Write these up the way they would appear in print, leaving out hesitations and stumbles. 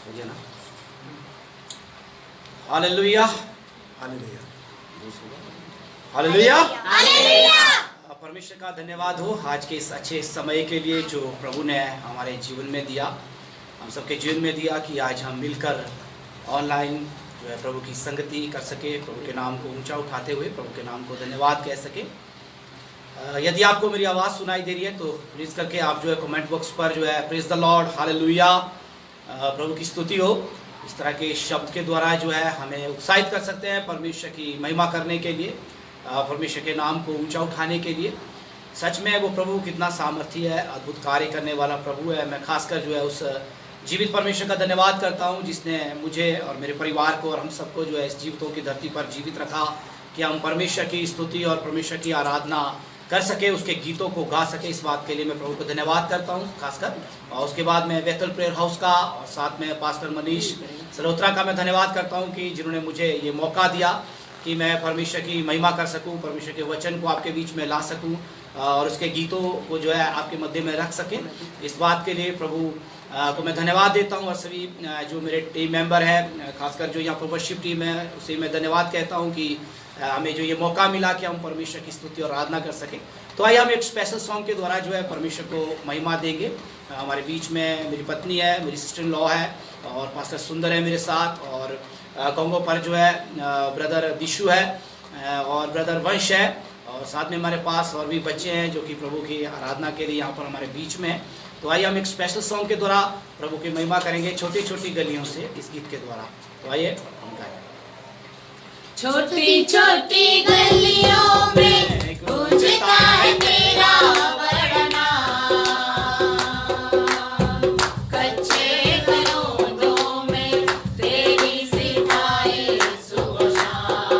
सही है ना? Hallelujah, hallelujah. हालेलुया। हालेलुया। परमेश्वर का धन्यवाद हो आज के इस अच्छे समय के लिए जो प्रभु ने हमारे जीवन में दिया, हम सबके जीवन में दिया कि आज हम मिलकर ऑनलाइन जो है प्रभु की संगति कर सके, प्रभु के नाम को ऊंचा उठाते हुए प्रभु के नाम को धन्यवाद कह सके। यदि आपको मेरी आवाज़ सुनाई दे रही है तो प्लीज़ करके आप जो है कमेंट बॉक्स पर जो है प्रेज द लॉर्ड, हालेलुया, प्रभु की स्तुति हो, इस तरह के शब्द के द्वारा जो है हमें उत्साहित कर सकते हैं परमेश्वर की महिमा करने के लिए, परमेश्वर के नाम को ऊंचा उठाने के लिए। सच में वो प्रभु कितना सामर्थी है, अद्भुत कार्य करने वाला प्रभु है। मैं खासकर जो है उस जीवित परमेश्वर का धन्यवाद करता हूँ जिसने मुझे और मेरे परिवार को और हम सबको जो है इस जीवितों की धरती पर जीवित रखा कि हम परमेश्वर की स्तुति और परमेश्वर की आराधना कर सके, उसके गीतों को गा सके। इस बात के लिए मैं प्रभु को धन्यवाद करता हूँ खासकर। और उसके बाद मैं बेथल प्रेयर हाउस का और साथ में पास्टर मनीष सलोत्रा का मैं धन्यवाद करता हूँ कि जिन्होंने मुझे ये मौका दिया कि मैं परमेश्वर की महिमा कर सकूँ, परमेश्वर के वचन को आपके बीच में ला सकूँ और उसके गीतों को जो है आपके मध्य में रख सकें। इस बात के लिए प्रभु को मैं धन्यवाद देता हूँ। और सभी जो मेरे टीम मेंबर हैं, खासकर जो यहाँ प्रोवर्शिप टीम है, उसे मैं धन्यवाद कहता हूँ कि हमें जो ये मौका मिला कि हम परमेश्वर की स्तुति और आराधना कर सकें। तो आइए हम एक स्पेशल सॉन्ग के द्वारा जो है परमेश्वर को महिमा देंगे। हमारे बीच में मेरी पत्नी है, मेरी सिस्टर इन लॉ है और पास्टर सुंदर है मेरे साथ, और कोंगो पर जो है ब्रदर दिशु है और ब्रदर वंश है, और साथ में हमारे पास और भी बच्चे हैं जो कि प्रभु की आराधना के लिए यहाँ पर हमारे बीच में हैं। तो आइए हम एक स्पेशल सॉन्ग के द्वारा प्रभु की महिमा करेंगे, छोटी छोटी गलियों से, इस गीत के द्वारा। तो आइए हम गाएं। छोटी छोटी गलियों में गूंजता है तेरा बड़ा नाम, कच्चे घरों में तेरी सिताएं सुबह शाम,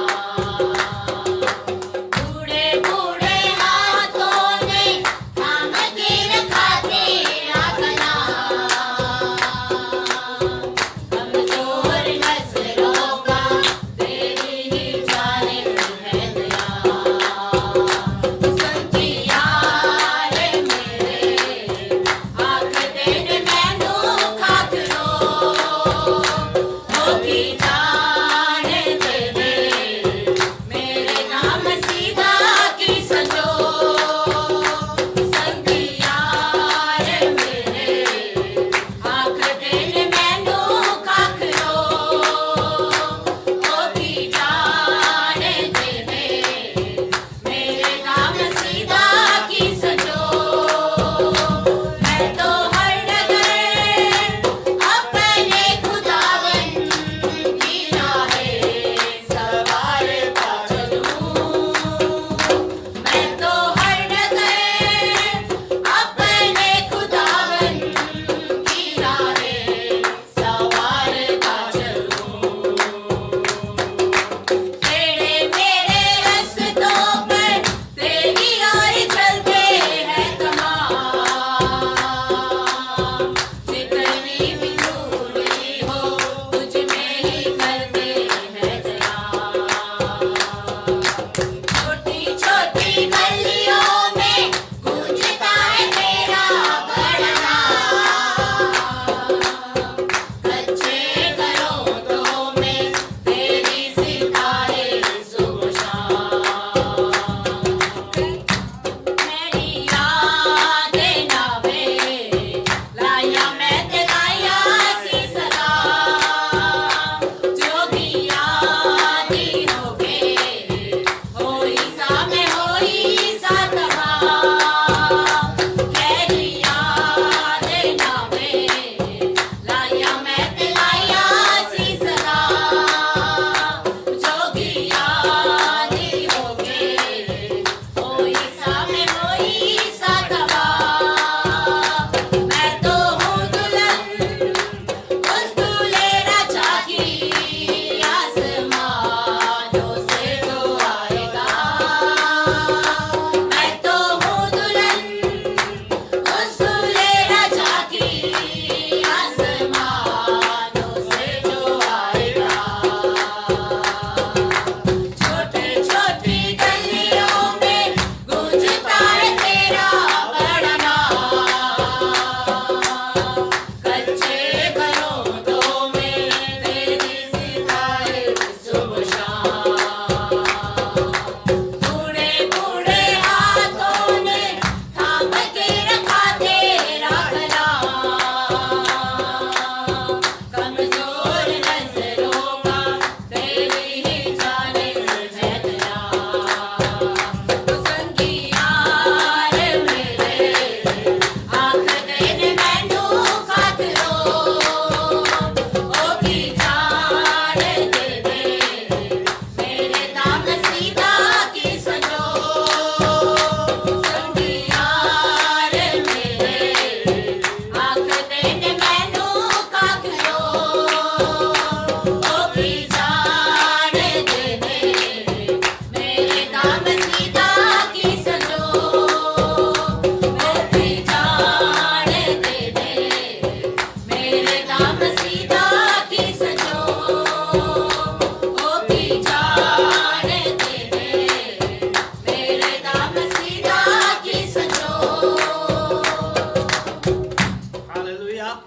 बूढ़े बूढ़े हाथों ने थाम के रखा तेरा कलाम, कमजोर नजरों का तेरी ही जाने है दया, संगी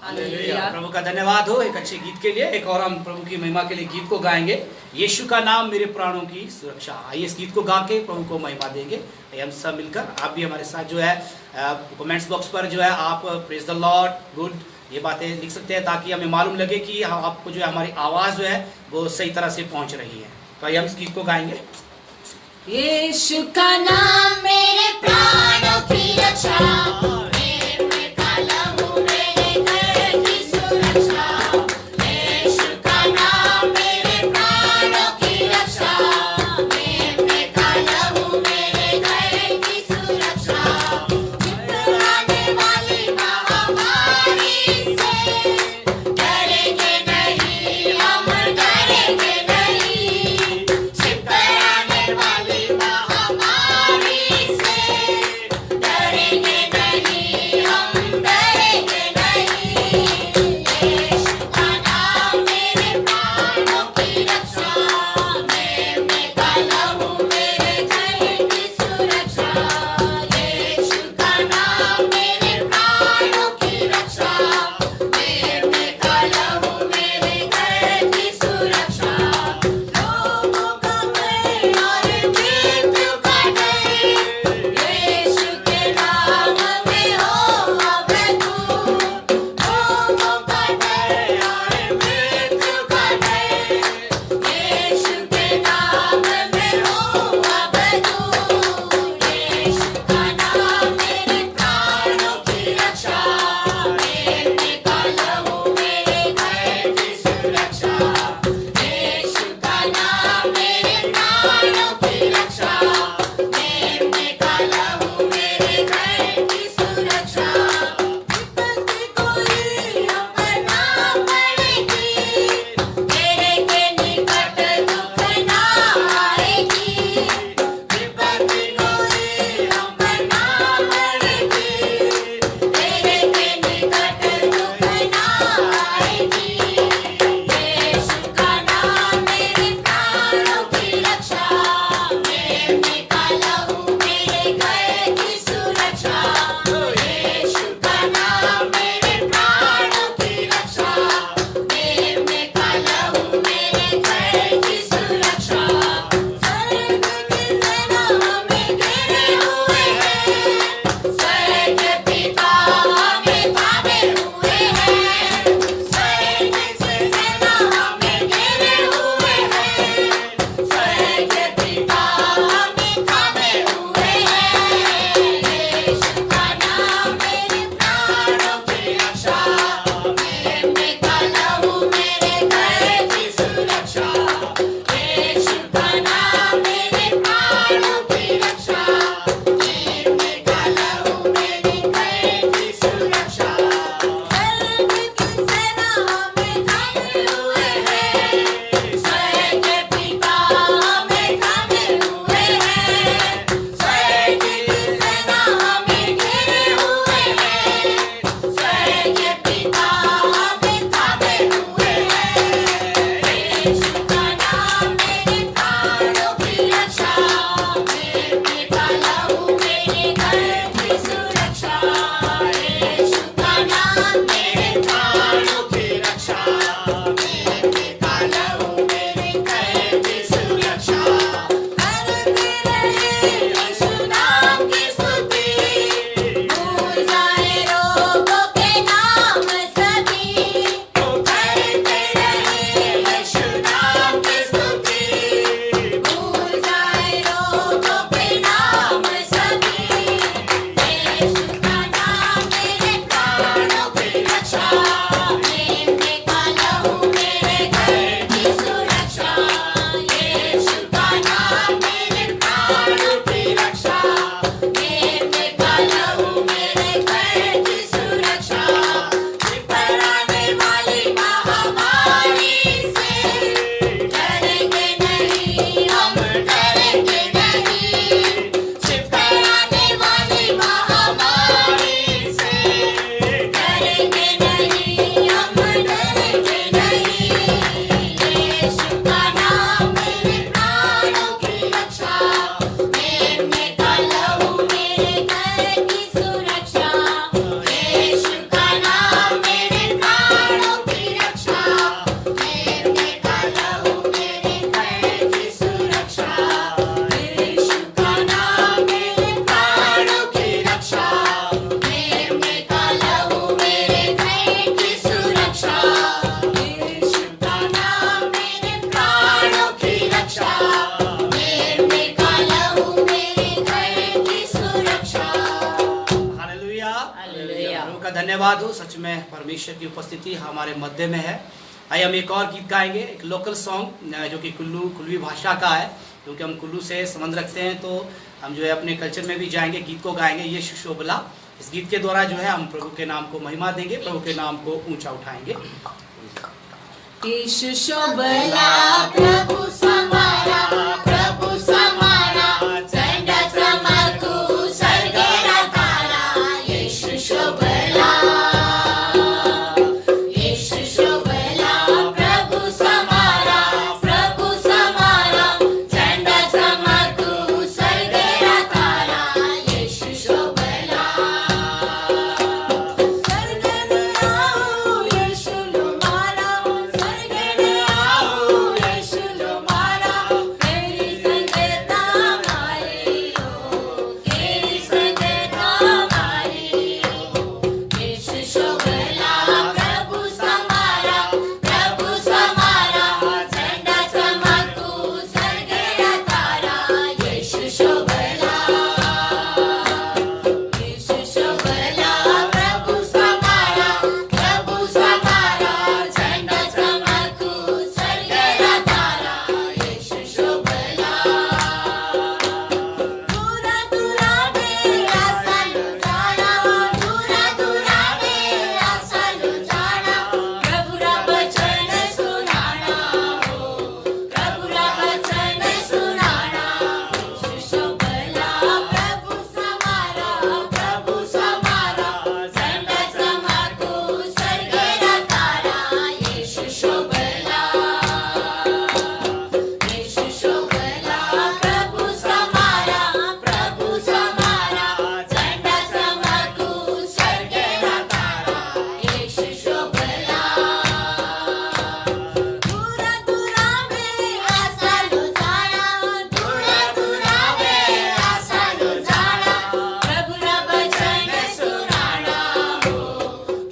हालेलुया। प्रभु का धन्यवाद हो एक अच्छे गीत के लिए। एक और हम प्रभु की महिमा के लिए गीत को गाएंगे, यीशु का नाम मेरे प्राणों की सुरक्षा। आइए इस गीत को गा के प्रभु को महिमा देंगे हम सब मिलकर। आप भी हमारे साथ जो है कमेंट्स बॉक्स पर जो है आप प्रेज द लॉर्ड गुड ये बातें लिख सकते हैं, ताकि हमें मालूम लगे कि आपको जो है हमारी आवाज़ जो है वो सही तरह से पहुंच रही है। तो आइए हम इस गीत को गाएंगे। यीशु का नाम मेरे प्राणों की रक्षा, मेरे काला हूँ मेरे घर की सुरक्षा। यीशु का नाम मेरे प्राणों की रक्षा, मेरे काला हूँ मेरे घर की सुरक्षा। चिपकाने वाली महामारी से डरेंगे नहीं, हम डरेंगे नहीं। चिपकाने वाली महामारी से डरेंगे नहीं, धन्यवाद हो, सच में परमेश्वर की उपस्थिति हमारे मध्य में है। आइए हम एक और गीत गाएंगे, एक लोकल सॉन्ग जो कि कुल्लू भाषा का है, क्योंकि हम कुल्लू से संबंध रखते हैं, तो हम जो है अपने कल्चर में भी जाएंगे, गीत को गाएंगे, ये शोभला। इस गीत के द्वारा जो है हम प्रभु के नाम को महिमा देंगे, प्रभु के नाम को ऊंचा उठाएंगे। यीशु शोभला प्रभु समारा, प्रभु समारा, झंडा चमकू सर्गेरा तारा। यीशु शोभला, यीशु शोभला प्रभु समारा, प्रभु समारा, झंडा चमकू सर्गेरा तारा। यीशु शोभला, स्वर्गने आओ यीशु लुमारा, स्वर्गने आओ यीशु लुमारा। तेरी संगता हमारी हो, तेरी संगता हमारी हो। यीशु शोभला प्रभु समारा, प्रभु समारा, झंडा चमकू सर्गेरा तारा। यीशु शोभला, यीशु शोभला प्रभु समारा, प्रभु समारा, झंडा चमकू सर्गेरा तारा। यीशु शोभला, दूरा दूरा में आसा लुटाना, दूरा दूरा में आसा लुटाना। प्रभु रा वचन सुनाना हो, प्रभु रा वचन सुनाना। यीशु शोभला प्रभु समारा, प्रभु समारा, झंडा चमकू सर्गेरा तारा। यीशु शोभला, यीशु शोभला प्रभु समारा, प्रभु समारा, झंडा चमकू सर्गेरा तारा। यीशु शोभला, दूरा दूरा में आसा लुटाना, दूरा दूरा में आसा लुटाना। प्रभु रा वचन सुनाना हो,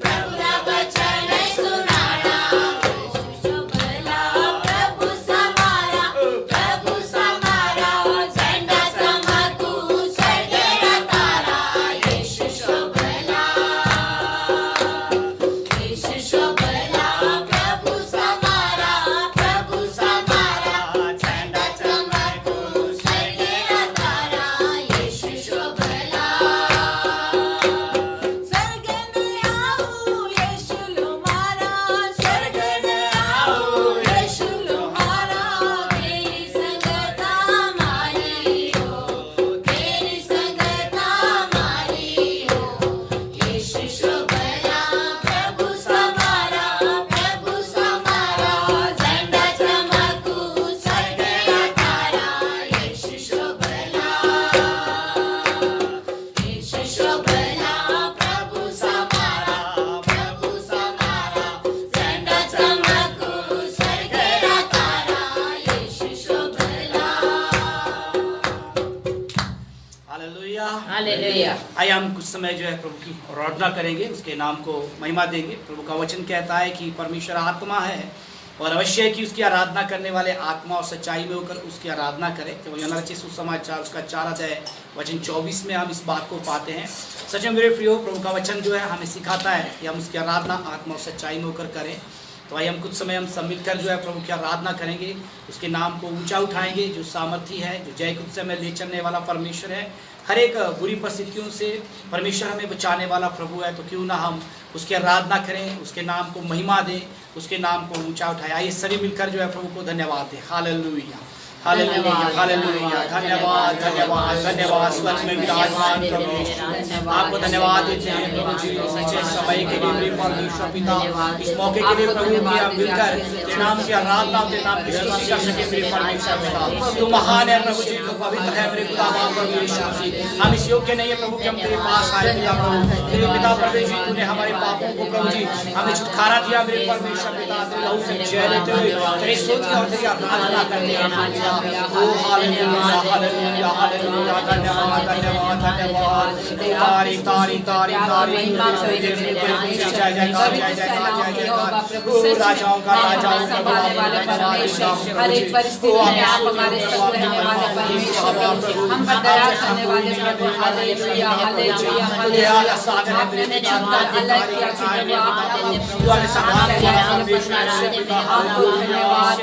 प्रभु रा वचन सुनाना। यीशु शोभला प्रभु समारा, प्रभु समारा, झंडा चमकू सर्गेरा तारा। यीशु शोभला, यीशु शोभला प्रभु समारा, प्रभु समारा, झंडा चमकू सर्गेरा तारा। यीशु शोभला, स्वर्गने आओ यीशु लुमारा, स्वर्गने आओ यीशु लुमारा। तेरी संगता हमारी हो, तेरी संगता हमारी हो। यीशु शोभला प्रभु समारा, प्रभु समारा, झंडा चमकू सर्गेरा तारा। यीशु शोभला, यीशु शोभला प्रभु समारा, प्रभु समारा, झंडा चमकू सर्गेरा तारा। यीशु शोभला। Hallelujah, hallelujah. आइए हम कुछ समय जो है प्रभु की आराधना करेंगे, उसके नाम को महिमा देंगे। प्रभु का वचन कहता है कि परमेश्वर आत्मा है और अवश्य है कि उसकी आराधना करने वाले आत्मा और सच्चाई में होकर उसकी आराधना करें। तो यूहन्ना रचित सुसमाचार उसका 4 अध्याय वचन 24 में हम इस बात को पाते हैं। सच में मेरे प्रियो, प्रभु का वचन जो है हमें सिखाता है कि हम उसकी आराधना आत्मा और सच्चाई में होकर करें। तो आइए हम कुछ समय हम सब मिलकर जो है प्रभु की आराधना करेंगे, उसके नाम को ऊंचा उठाएंगे। जो सामर्थी है, जो जय कुछ समय ले चलने वाला परमेश्वर है, हर एक बुरी परिस्थितियों से परमेश्वर हमें बचाने वाला प्रभु है। तो क्यों ना हम उसकी आराधना करें, उसके नाम को महिमा दें, उसके नाम को ऊंचा उठाएं। आइए सभी मिलकर जो है प्रभु को धन्यवाद दें। Hallelujah, hallelujah, hallelujah. धन्यवाद, धन्यवाद, धन्यवाद। सच में विराजमान प्रभु यीशु, आपको धन्यवाद देते हैं प्रभु जी, सच्चे समय के लिए मेरे परमेश्वर पिता, इस मौके के लिए प्रभु कि हम मिलकर तेरे नाम की आराधना, तेरे नाम की स्तुति कर सके मेरे परमेश्वर पिता। तू महान है प्रभु जी, तू पवित्र है मेरे पिता परमेश्वर जी। हम इस योग्य नहीं है प्रभु कि हम तेरे पास आए पिता प्रभु। तेरे पिता प्रभु जी, तूने हमारे पापों को प्रभु जी हमें छुटकारा दिया मेरे परमेश्वर पिता। तेरे लहू से जय लेते हुए तेरी स्तुति और तेरी आराधना करते हैं। ओ हालेलुया, हालेलुया, हालेलुया। धन्यवाद, धन्यवाद, धन्यवाद। तारी तारी तारी तारी जय जय जयकार, जय जयकार, जय जयकार। ओ राजाओं का राजा, हर एक परिस्थिति में आप हमारे संग रहने वाले परमेश्वर हम पर दया करने वाले प्रभु हालेलुया हालेलुया हालेलुया आपने ने चुनकर अलग किया कि प्रभु आपको धन्यवाद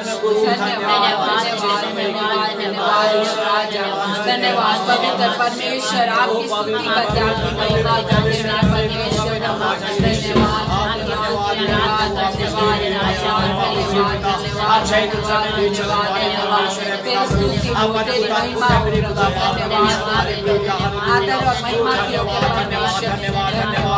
धन्यवाद पवित्र परमेश्वर आपकी स्तुति करते आपकी महिमा करते हैं परमेश्वर धन्यवाद आदर और महिमा की और महिमा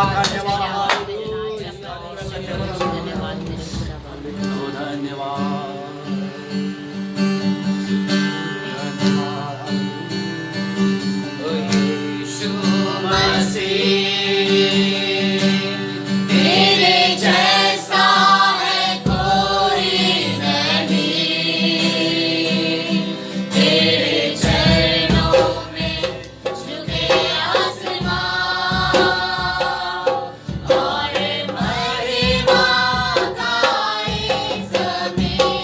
गाए सभी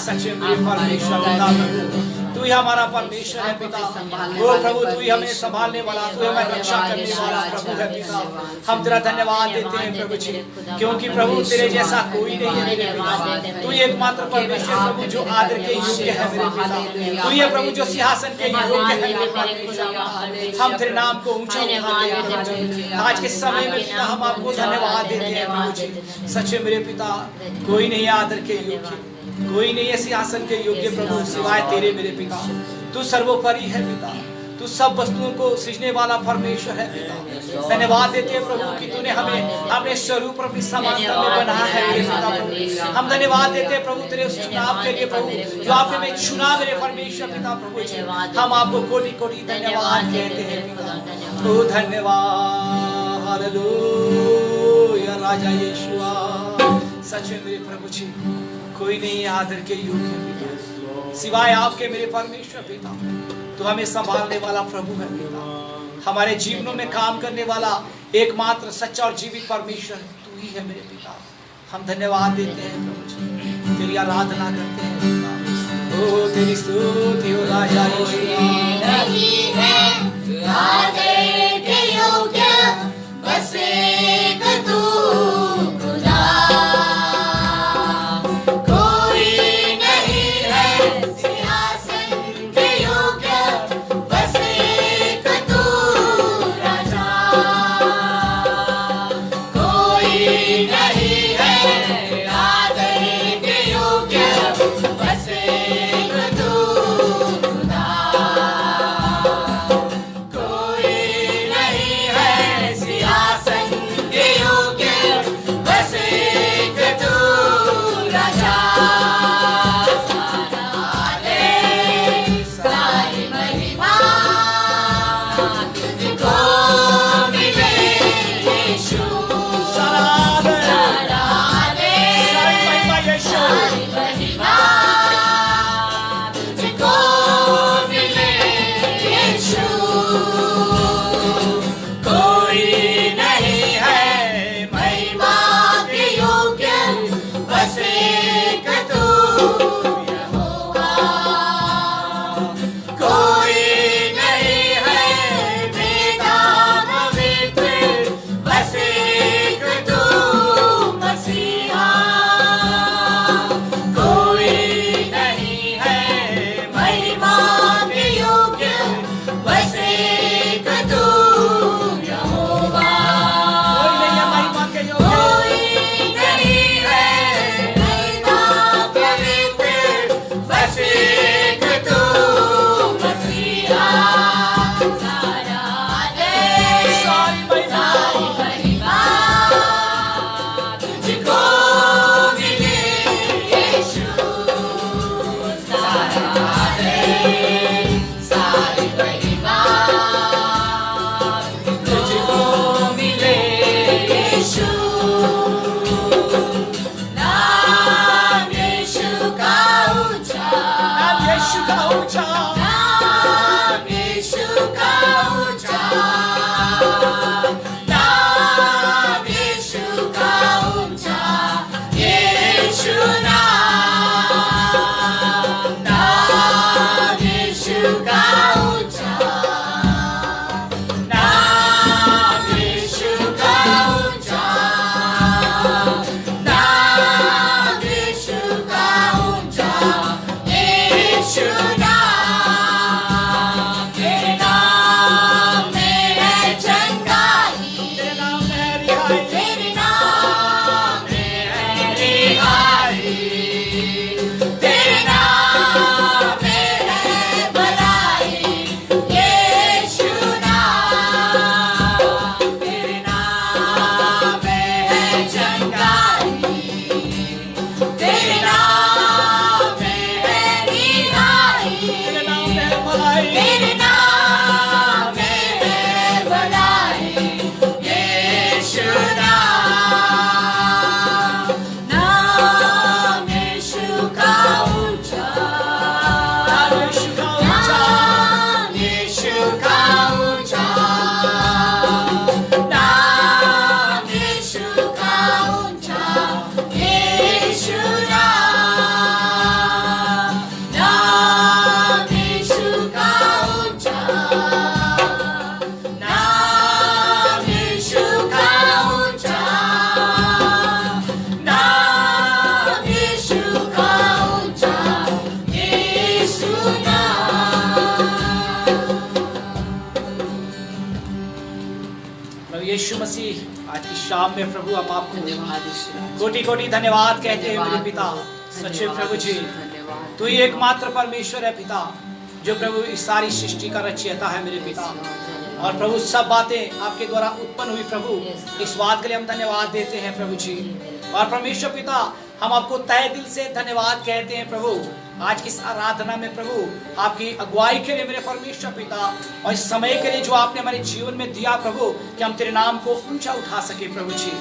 सच्चे मेरे परमेश्वर पिता प्रभु, तू ही हमारा परमेश्वर है पिता। ओ प्रभु, तू ही हमें संभालने वाला, तू हमें रक्षा करने वाला प्रभु है पिता। हम तेरा धन्यवाद देते हैं प्रभु जी, क्योंकि प्रभु तेरे जैसा कोई नहीं है मेरे पिता। तू ही एकमात्र परमेश्वर प्रभु जो आदर के योग्य है मेरे पिता। तू ही है प्रभु जो सिंहासन के योग्य है मेरे परमेश्वर। हम तेरे नाम को ऊंचा उठाते हैं आज के समय में पिता। हम आपको धन्यवाद देते हैं प्रभु जी। सच्चे मेरे पिता, कोई नहीं आदर के योग्य, कोई नहीं है सिंहासन के योग्य प्रभु सिवाय तेरे मेरे पिता। तू सर्वोपरि है पिता, तू सब वस्तुओं को सृजने वाला परमेश्वर है पिता। धन्यवाद देते हैं प्रभु कि तूने हमें अपने स्वरूप अपनी समानता में बनाया है मेरे पिता प्रभु। हम धन्यवाद देते हैं प्रभु तेरे उस चुनाव के लिए प्रभु जो आपने हमें चुना मेरे परमेश्वर पिता प्रभु जी। हम आपको कोटि कोटि धन्यवाद देते हैं पिता। ओ धन्यवाद, हालेलुया राजा यीशुआ। सच में मेरे प्रभु जी, कोई नहीं आदर के योग्य पिता सिवाय आपके मेरे परमेश्वर पिता। तो हमें संभालने वाला प्रभु है पिता। हमारे जीवनों में काम करने वाला एकमात्र सच्चा और जीवित परमेश्वर तू ही है मेरे पिता। हम धन्यवाद देते हैं प्रभु जी, तेरी आराधना करते हैं पिता। ओ तेरी स्तुति हो राजा यीशुआ। नहीं है आदर के योग्य बस एक तू खुदा। सारा यीशु मसीह आज की शाम में प्रभु हम आपको धन्यवाद ईश्वर। कोटि कोटि धन्यवाद कहते हैं मेरे पिता। सच्चे प्रभु जी, धन्यवाद। तू ही एकमात्र परमेश्वर है पिता, जो प्रभु इस सारी सृष्टि का रचयिता है मेरे पिता। और प्रभु सब बातें आपके द्वारा उत्पन्न हुई प्रभु, इस बात के लिए हम धन्यवाद देते हैं प्रभु जी। और परमेश्वर पिता, हम आपको तहे दिल से धन्यवाद कहते हैं प्रभु, आज की इस आराधना में प्रभु आपकी अगुवाई के लिए मेरे परमेश्वर पिता, और इस समय के लिए जो आपने हमारे जीवन में दिया प्रभु, कि हम तेरे नाम को ऊंचा उठा सके प्रभु जी।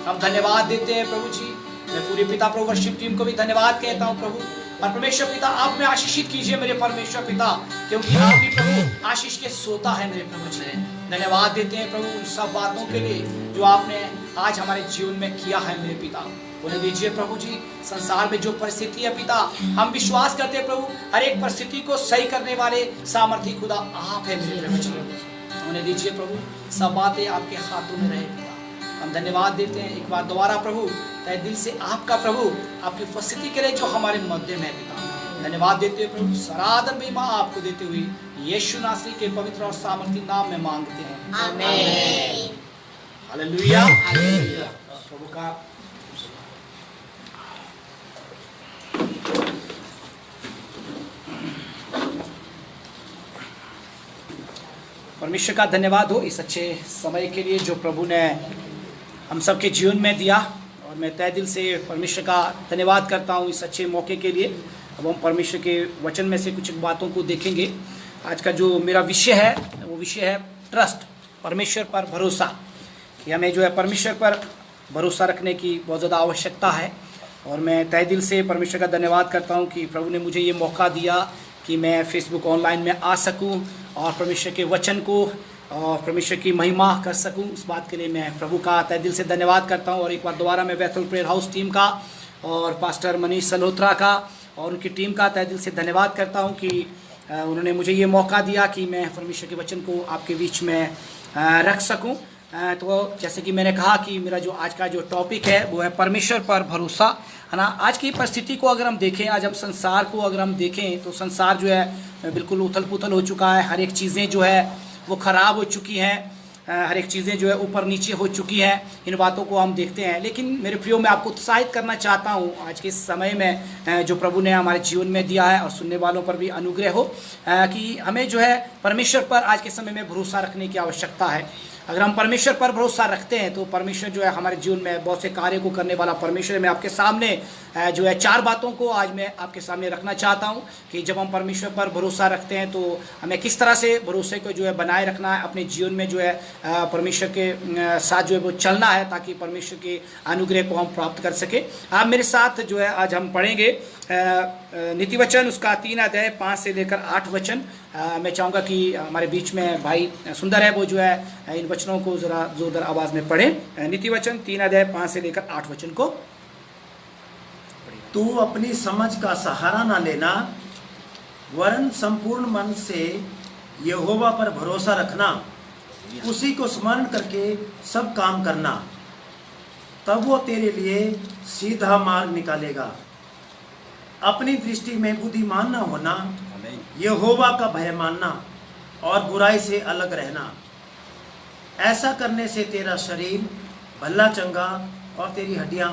हम धन्यवाद देते हैं प्रभु जी। मैं पूरी पिता प्रभु वर्शिप टीम को भी धन्यवाद कहता हूँ प्रभु। और परमेश्वर पिता, आप में आशीषित कीजिए मेरे परमेश्वर पिता, क्योंकि आप भी प्रभु आशीष के सोता है मेरे प्रभु जी। धन्यवाद देते हैं प्रभु उन सब बातों के लिए जो आपने आज हमारे जीवन में किया है मेरे पिता। उन्हें दीजिए प्रभु जी। संसार में जो परिस्थिति है पिता, हम विश्वास करते हैं प्रभु, हर एक परिस्थिति को सही करने वाले सामर्थी खुदा आप है मेरे प्रभु जी। उन्हें दीजिए प्रभु, सब बातें आपके हाथों में रहे पिता। हम धन्यवाद देते हैं एक बार दोबारा प्रभु, तहे दिल से आपका प्रभु, आपकी उपस्थिति के लिए जो हमारे मध्य में है पिता। धन्यवाद देते हुए प्रभु, सराधन महिमा आपको देते हुए यीशु नासरी के पवित्र और सामर्थी नाम में मांगते हैं, आमीन। हालेलुया। प्रभु का परमेश्वर का धन्यवाद हो इस अच्छे समय के लिए जो प्रभु ने हम सबके जीवन में दिया। और मैं तहे दिल से परमेश्वर का धन्यवाद करता हूँ इस अच्छे मौके के लिए। अब हम परमेश्वर के वचन में से कुछ बातों को देखेंगे। आज का जो मेरा विषय है वो विषय है ट्रस्ट, परमेश्वर पर भरोसा, कि हमें जो है परमेश्वर पर भरोसा रखने की बहुत ज़्यादा आवश्यकता है। और मैं तहे दिल से परमेश्वर का धन्यवाद करता हूँ कि प्रभु ने मुझे ये मौका दिया कि मैं फेसबुक ऑनलाइन में आ सकूँ और परमेश्वर के वचन को और परमेश्वर की महिमा कर सकूं। इस बात के लिए मैं प्रभु का तहे दिल से धन्यवाद करता हूं। और एक बार दोबारा मैं बेथल प्रेयर हाउस टीम का और पास्टर मनीष सलोत्रा का और उनकी टीम का तहे दिल से धन्यवाद करता हूं कि उन्होंने मुझे ये मौका दिया कि मैं परमेश्वर के वचन को आपके बीच में रख सकूं। तो जैसे कि मैंने कहा कि मेरा जो आज का जो टॉपिक है वो है परमेश्वर पर भरोसा, है ना। आज की परिस्थिति को अगर हम देखें, आज हम संसार को अगर हम देखें तो संसार जो है बिल्कुल उथल पुथल हो चुका है। हर एक चीज़ें जो है वो ख़राब हो चुकी हैं, हर एक चीज़ें जो है ऊपर नीचे हो चुकी हैं। इन बातों को हम देखते हैं। लेकिन मेरे प्रियो, मैं आपको उत्साहित करना चाहता हूँ आज के समय में जो प्रभु ने हमारे जीवन में दिया है और सुनने वालों पर भी अनुग्रह हो कि हमें जो है परमेश्वर पर आज के समय में भरोसा रखने की आवश्यकता है। अगर हम परमेश्वर पर भरोसा रखते हैं तो परमेश्वर जो है हमारे जीवन में बहुत से कार्य को करने वाला परमेश्वर है। मैं आपके सामने जो है 4 बातों को आज मैं आपके सामने रखना चाहता हूं कि जब हम परमेश्वर पर भरोसा रखते हैं तो हमें किस तरह से भरोसे को जो है बनाए रखना है, अपने जीवन में जो है परमेश्वर के साथ जो है वो चलना है, ताकि परमेश्वर के अनुग्रह को हम प्राप्त कर सके। आप मेरे साथ जो है आज हम पढ़ेंगे नीति वचन उसका 3 अध्याय 5 से लेकर 8 वचन। मैं चाहूँगा कि हमारे बीच में भाई सुंदर है वो जो है इन वचनों को ज़रा जोरदार आवाज़ में पढ़ें। नीति वचन 3 अध्याय 5 से लेकर 8 वचन को। तू अपनी समझ का सहारा ना लेना, वरन संपूर्ण मन से यहोवा पर भरोसा रखना, उसी को स्मरण करके सब काम करना, तब वो तेरे लिए सीधा मार्ग निकालेगा। अपनी दृष्टि में बुद्धिमान न होना, यहोवा का भय मानना और बुराई से अलग रहना। ऐसा करने से तेरा शरीर भला चंगा और तेरी हड्डियां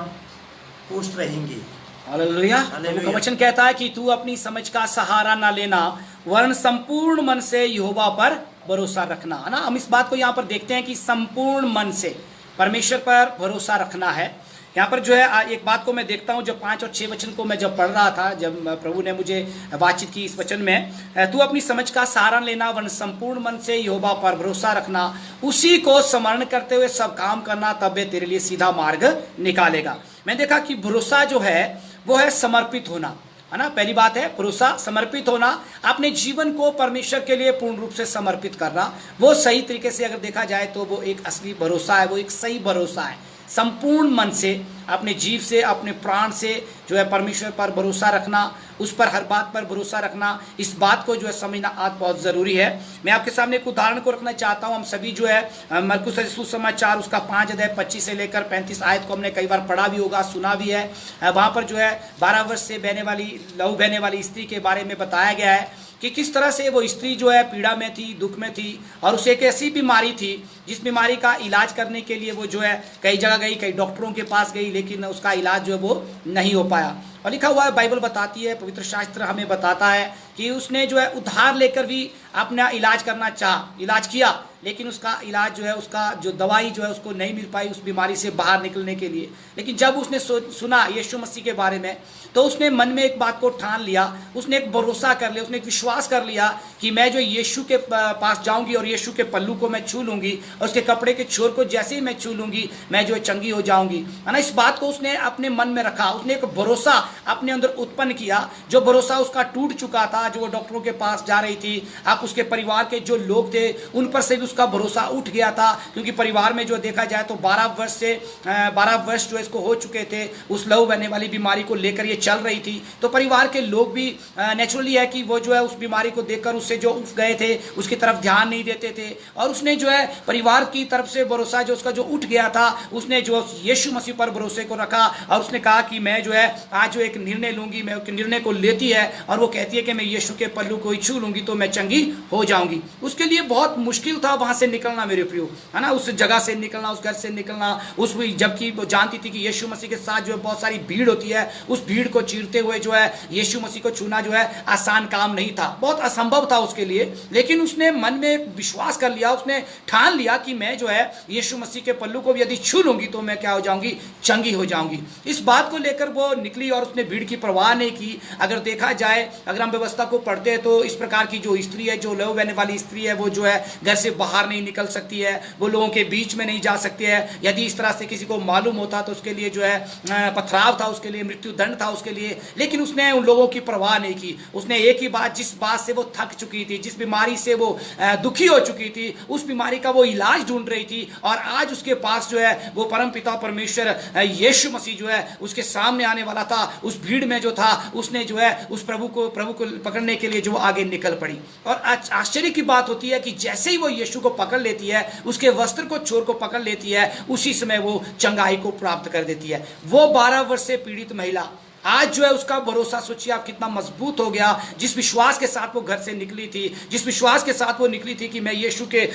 पुष्ट रहेंगी। हालेलुया। प्रभु का वचन कहता है कि तू अपनी समझ का सहारा ना लेना, वरन संपूर्ण मन से यहोवा पर भरोसा रखना, है ना। हम इस बात को यहाँ पर देखते हैं कि संपूर्ण मन से परमेश्वर पर भरोसा रखना है। यहाँ पर जो है एक बात को मैं देखता हूँ, जब 5 और 6 वचन को मैं जब पढ़ रहा था, जब प्रभु ने मुझे बातचीत की इस वचन में, तू अपनी समझ का सहारा लेना, वरन संपूर्ण मन से यहोवा पर भरोसा रखना, उसी को स्मरण करते हुए सब काम करना, तब वे तेरे लिए सीधा मार्ग निकालेगा। मैं देखा कि भरोसा जो है वो है समर्पित होना, है ना। पहली बात है भरोसा, समर्पित होना, अपने जीवन को परमेश्वर के लिए पूर्ण रूप से समर्पित करना। वो सही तरीके से अगर देखा जाए तो वो एक असली भरोसा है, वो एक सही भरोसा है। संपूर्ण मन से, अपने जीव से, अपने प्राण से जो है परमेश्वर पर भरोसा रखना, उस पर हर बात पर भरोसा रखना, इस बात को जो है समझना आज बहुत ज़रूरी है। मैं आपके सामने एक उदाहरण को रखना चाहता हूँ। हम सभी जो है मरकुस सुसमाचार उसका 5 अध्याय 25 से लेकर 35 आयत को हमने कई बार पढ़ा भी होगा, सुना भी है। वहाँ पर जो है 12 वर्ष से लहू बहने वाली स्त्री के बारे में बताया गया है कि किस तरह से वो स्त्री जो है पीड़ा में थी, दुख में थी, और उसे एक ऐसी बीमारी थी जिस बीमारी का इलाज करने के लिए वो जो है कई जगह गई, कई डॉक्टरों के पास गई, लेकिन उसका इलाज जो है वो नहीं हो पाया। और लिखा हुआ है, बाइबल बताती है, पवित्र शास्त्र हमें बताता है कि उसने जो है उधार लेकर भी अपना इलाज करना इलाज किया, लेकिन उसका इलाज जो है, उसका जो दवाई जो है उसको नहीं मिल पाई उस बीमारी से बाहर निकलने के लिए। लेकिन जब उसने सुना यीशु मसीह के बारे में, तो उसने मन में एक बात को ठान लिया, उसने एक भरोसा कर लिया, उसने एक विश्वास कर लिया कि मैं जो यीशु के पास जाऊंगी और यीशु के पल्लू को मैं छू लूंगी और उसके कपड़े के छोर को जैसे ही मैं छू लूंगी मैं जो चंगी हो जाऊंगी, है ना। इस बात को उसने अपने मन में रखा, उसने एक भरोसा अपने अंदर उत्पन्न किया, जो भरोसा उसका टूट चुका था। जो वो डॉक्टरों के पास जा रही थी, आप उसके परिवार के जो लोग थे उन पर से भी उसका भरोसा उठ गया था, क्योंकि परिवार में जो देखा जाए तो 12 वर्ष जो इसको हो चुके थे, उस लहू बहने वाली बीमारी को लेकर ये चल रही थी। तो परिवार के लोग भी नेचुरली है कि वो जो है उस बीमारी को देखकर उससे जो उठ गए थे, उसकी तरफ ध्यान नहीं देते थे। और उसने जो है परिवार की तरफ से भरोसा जो उसका जो उठ गया था, उसने जो यीशु मसीह पर भरोसे को रखा और उसने कहा कि मैं जो है आज जो एक निर्णय लूंगी, मैं एक निर्णय को लेती है और वो कहती है कि मैं यीशु के पल्लू को ही छू लूंगी तो मैं चंगी हो जाऊंगी। उसके लिए बहुत मुश्किल था वहां से निकलना मेरे प्रियो, है ना, उस जगह से निकलना, उस घर से निकलना, उस जबकि वो जानती थी कि यीशु मसीह के साथ जो है बहुत सारी भीड़ होती है, उस भीड़ को चीरते हुए जो है यीशु मसीह को छूना जो है आसान काम नहीं था, बहुत असंभव था उसके लिए। लेकिन उसने मन में विश्वास कर लिया, उसने ठान लिया कि मैं जो है यीशु मसीह के पल्लू को भी यदि छू लूंगी तो मैं क्या हो जाऊंगी, चंगी हो जाऊंगी। इस बात को लेकर वो निकली और उसने भीड़ की परवाह नहीं की। अगर देखा जाए, अगर हम व्यवस्था को पढ़ते हैं तो इस प्रकार की जो स्त्री है, जो लहू बहने वाली स्त्री है, वो जो है घर से बाहर नहीं निकल सकती है, वो लोगों के बीच में नहीं जा सकती है। यदि इस तरह से किसी को मालूम होता तो उसके लिए जो है पथराव था, उसके लिए मृत्यु दंड था उसके लिए। लेकिन उसने उन लोगों की परवाह नहीं की। उसने एक ही बात, जिस बात से वो थक चुकी थी, जिस बीमारी से वो दुखी हो चुकी थी, उस बीमारी का वो इलाज ढूंढ रही थी, और आज उसके पास जो है वो परम पिता परमेश्वर यीशु मसीह जो है उसके सामने आने वाला था। उस भीड़ में जो था, उसने जो है उस प्रभु को पकड़ने के लिए जो आगे निकल पड़ी। और आश्चर्य की बात होती है कि जैसे ही वो यीशु को पकड़ लेती है, उसके वस्त्र को छोर को पकड़ लेती है, उसी समय वो चंगाई को प्राप्त कर देती है। वो 12 वर्ष से पीड़ित महिला आज जो है उसका भरोसा, सोचिए आप कितना मजबूत हो गया। जिस विश्वास के साथ वो घर से निकली थी, जिस विश्वास के साथ वो निकली थी कि मैं यीशु के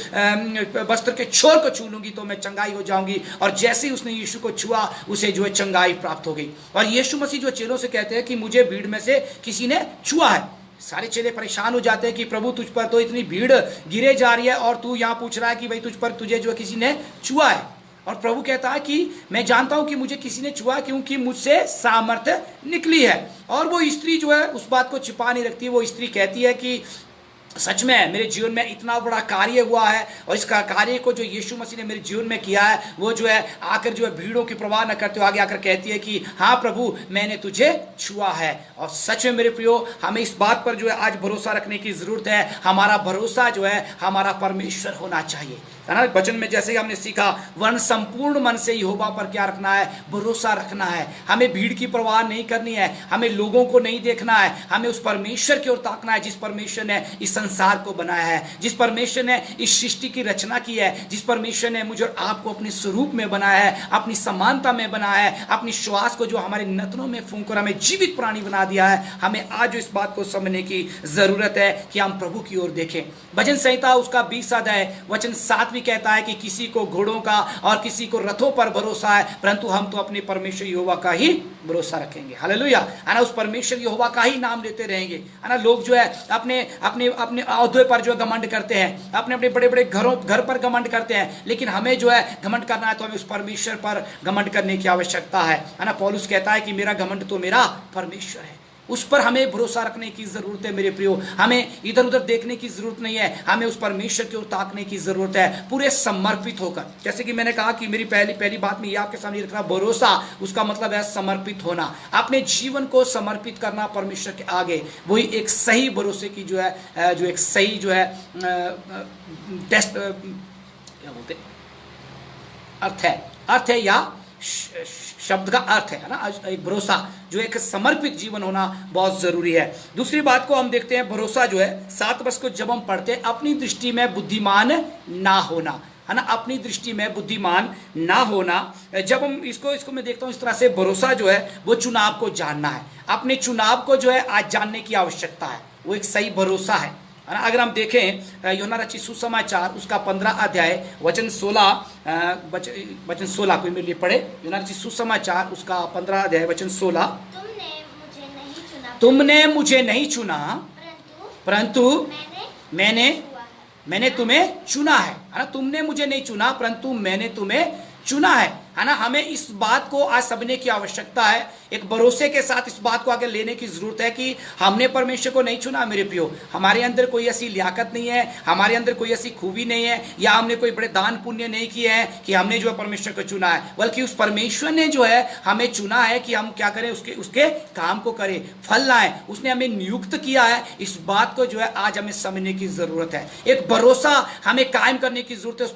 वस्त्र के छोर को छू लूंगी तो मैं चंगाई हो जाऊंगी, और जैसे ही उसने यीशु को छुआ उसे जो है चंगाई प्राप्त हो गई। और यीशु मसीह जो चेलों से कहते हैं कि मुझे भीड़ में से किसी ने छुआ है, सारे चेले परेशान हो जाते हैं कि प्रभु तुझ पर तो इतनी भीड़ गिरे जा रही है और तू यहाँ पूछ रहा है कि भाई तुझे जो है किसी ने छुआ है। और प्रभु कहता है कि मैं जानता हूं कि मुझे किसी ने छुआ, क्योंकि मुझसे सामर्थ्य निकली है। और वो स्त्री जो है उस बात को छिपा नहीं रखती। वो स्त्री कहती है कि सच में मेरे जीवन में इतना बड़ा कार्य हुआ है, और इसका कार्य को जो यीशु मसीह ने मेरे जीवन में किया है, वो जो है आकर जो है भीड़ों की परवाह न करते हुए आगे आकर कहती है कि हाँ प्रभु, मैंने तुझे छुआ है। और सच में मेरे प्रियो, हमें इस बात पर जो है आज भरोसा रखने की जरूरत है। हमारा भरोसा जो है हमारा परमेश्वर होना चाहिए, है ना। वचन में जैसे ही हमने सीखा, वरन संपूर्ण मन से यहोवा पर क्या रखना है, भरोसा रखना है। हमें भीड़ की परवाह नहीं करनी है, हमें लोगों को नहीं देखना है, हमें उस परमेश्वर की ओर ताकना है जिस परमेश्वर ने इस संसार को बनाया है, जिस परमेश्वर ने इस सृष्टि की रचना की है, जिस परमेश्वर ने मुझे और आपको अपने स्वरूप में बनाया है, अपनी समानता में बनाया है, अपनी श्वास को जो हमारे नथनों में फूंक कर हमें जीवित प्राणी बना दिया है। हमें आज इस बात को समझने की जरूरत है कि हम प्रभु की ओर देखें। भजन संहिता उसका 20 अध्याय वचन 7 भी कहता है कि किसी को घोड़ों का और किसी को रथों पर भरोसा है, परंतु हम तो अपने परमेश्वर यहोवा का ही भरोसा रखेंगे। हालेलुया, है ना। उस परमेश्वर यहोवा का ही नाम लेते रहेंगे, है ना। लोग जो है अपने अपने अपने औहदे पर जो घमंड करते हैं, अपने अपने बड़े बड़े घर पर घमंड करते हैं, लेकिन हमें जो है घमंड करना है तो हमें उस परमेश्वर पर घमंड करने की आवश्यकता है ना। पौलुस कहता है कि मेरा घमंड तो मेरा परमेश्वर है, उस पर हमें भरोसा रखने की जरूरत है मेरे प्रियो। हमें इधर उधर देखने की जरूरत नहीं है, हमें उस परमेश्वर की ओर ताकने की जरूरत है, पूरे समर्पित होकर। जैसे कि मैंने कहा कि मेरी पहली बात में ये आपके सामने रखना, भरोसा उसका मतलब है समर्पित होना, अपने जीवन को समर्पित करना परमेश्वर के आगे। वही एक सही भरोसे की जो है जो एक सही जो है टेस्ट क्या बोलते अर्थ है या शब्द का अर्थ है ना, एक भरोसा, जो एक समर्पित जीवन होना बहुत जरूरी है। दूसरी बात को हम देखते हैं, भरोसा जो है 7 वर्ष को जब हम पढ़ते हैं, अपनी दृष्टि में बुद्धिमान ना होना, है ना, अपनी दृष्टि में बुद्धिमान ना होना। जब हम इसको मैं देखता हूँ इस तरह से, भरोसा जो है वो चुनाव को जानना है, अपने चुनाव को जो है आज जानने की आवश्यकता है। वो एक सही भरोसा है ना। अगर हम देखें यूहन्ना रचित सुसमाचार उसका 15 अध्याय वचन 16 कोई मेरे लिए पढ़े। यूहन्ना रचित सुसमाचार उसका 15 अध्याय वचन 16। तुमने मुझे नहीं चुना परंतु मैंने तुम्हें चुना है ना। तुमने मुझे नहीं चुना परंतु मैंने तुम्हें चुना है ना। हमें इस बात को आज समझने की आवश्यकता है, एक भरोसे के साथ इस बात को आगे लेने की जरूरत है कि हमने परमेश्वर को नहीं चुना मेरे प्रियो। हमारे अंदर कोई ऐसी लियाकत नहीं है, हमारे अंदर कोई ऐसी खूबी नहीं है, या हमने कोई बड़े दान पुण्य नहीं किए हैं कि हमने जो है परमेश्वर को चुना है, बल्कि उस परमेश्वर ने जो है हमें चुना है कि हम क्या करें, उसके काम को करें, फल लाएं। उसने हमें नियुक्त किया है। इस बात को जो है आज हमें समझने की जरूरत है। एक भरोसा हमें कायम करने की जरूरत है उस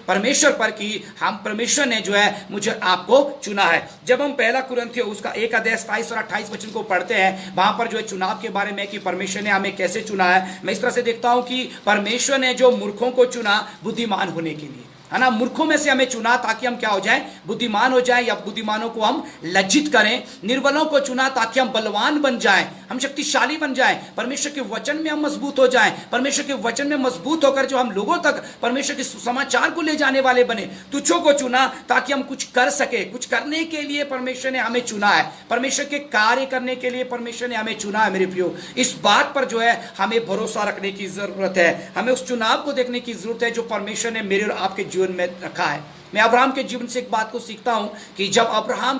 परमेश्वर पर कि हम परमेश्वर ने जो है मुझे आपको चुना है। जब हम पहला कुरिन्थियों उसका 1 अध्याय 27 और 28 वचन को पढ़ते हैं, वहां पर जो है चुनाव के बारे में कि परमेश्वर ने हमें कैसे चुना है, मैं इस तरह से देखता हूं कि परमेश्वर ने जो मूर्खों को चुना बुद्धिमान होने के लिए, है ना। मूर्खों में से हमें चुना ताकि हम क्या हो जाएं, बुद्धिमान हो जाएं, या बुद्धिमानों को हम लज्जित करें। निर्बलों को चुना ताकि हम बलवान बन जाएं, हम शक्तिशाली बन जाएं, परमेश्वर के वचन में हम मजबूत हो जाएं, परमेश्वर के वचन में मजबूत होकर जो हम लोगों तक परमेश्वर के सुसमाचार को ले जाने वाले बने। तुच्छों को चुना ताकि हम कुछ कर सके, कुछ करने के लिए परमेश्वर ने हमें चुना है, परमेश्वर के कार्य करने के लिए परमेश्वर ने हमें चुना है मेरे प्रियो। इस बात पर जो है हमें भरोसा रखने की जरूरत है, हमें उस चुनाव को देखने की जरूरत है जो परमेश्वर ने मेरे और आपके जीवन में रखा है। मैं अब्राहम के जीवन से एक बात को सीखता हूं कि जब अब्राहम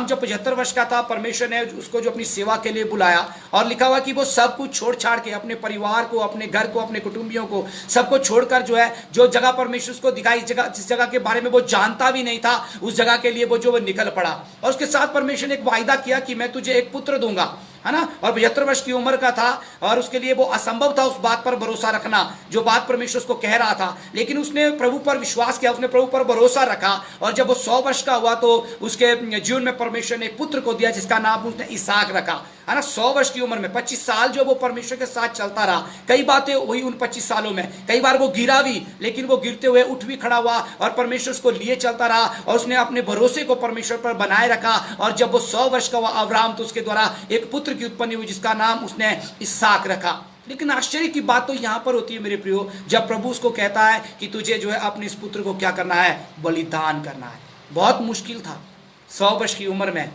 जब 75 वर्ष का था, परमेश्वर ने उसको जो अपनी सेवा के लिए बुलाया, और लिखा हुआ कि वो सब कुछ छोड़ छाड़ के अपने परिवार को, अपने घर को, अपने कुटुंबियों को सबको छोड़कर जो है जो जगह परमेश्वर उसको दिखाई, जिस जगह के बारे में वो जानता भी नहीं था, उस जगह के लिए वो निकल पड़ा। और उसके साथ परमेश्वर ने एक वायदा किया कि मैं तुझे एक पुत्र दूंगा, है ना। और 75 वर्ष की उम्र का था और उसके लिए वो असंभव था उस बात पर भरोसा रखना जो बात परमेश्वर उसको कह रहा था, लेकिन उसने प्रभु पर विश्वास किया, उसने प्रभु पर भरोसा रखा। और जब वो 100 वर्ष का हुआ तो उसके जीवन में परमेश्वर ने एक पुत्र को दिया जिसका नाम उसने इसहाक रखा, है ना। 100 वर्ष की उम्र में 25 साल जो वो परमेश्वर के साथ चलता रहा। कई बातें हुई उन 25 सालों में, कई बार वो गिरा भी, लेकिन वो गिरते हुए उठ भी खड़ा हुआ और परमेश्वर उसको लिए चलता रहा, और उसने अपने भरोसे को परमेश्वर पर बनाए रखा। और जब वो 100 वर्ष का हुआ अब्राहम, तो उसके द्वारा एक पुत्र की उत्पत्ति हुई जिसका नाम उसने इसहाक रखा। लेकिन आश्चर्य की बात तो यहां पर होती है मेरे प्रियो, जब प्रभु उसको कहता है कि तुझे जो है अपने इस पुत्र को क्या करना है, बलिदान करना है। बहुत मुश्किल था 100 वर्ष की उम्र में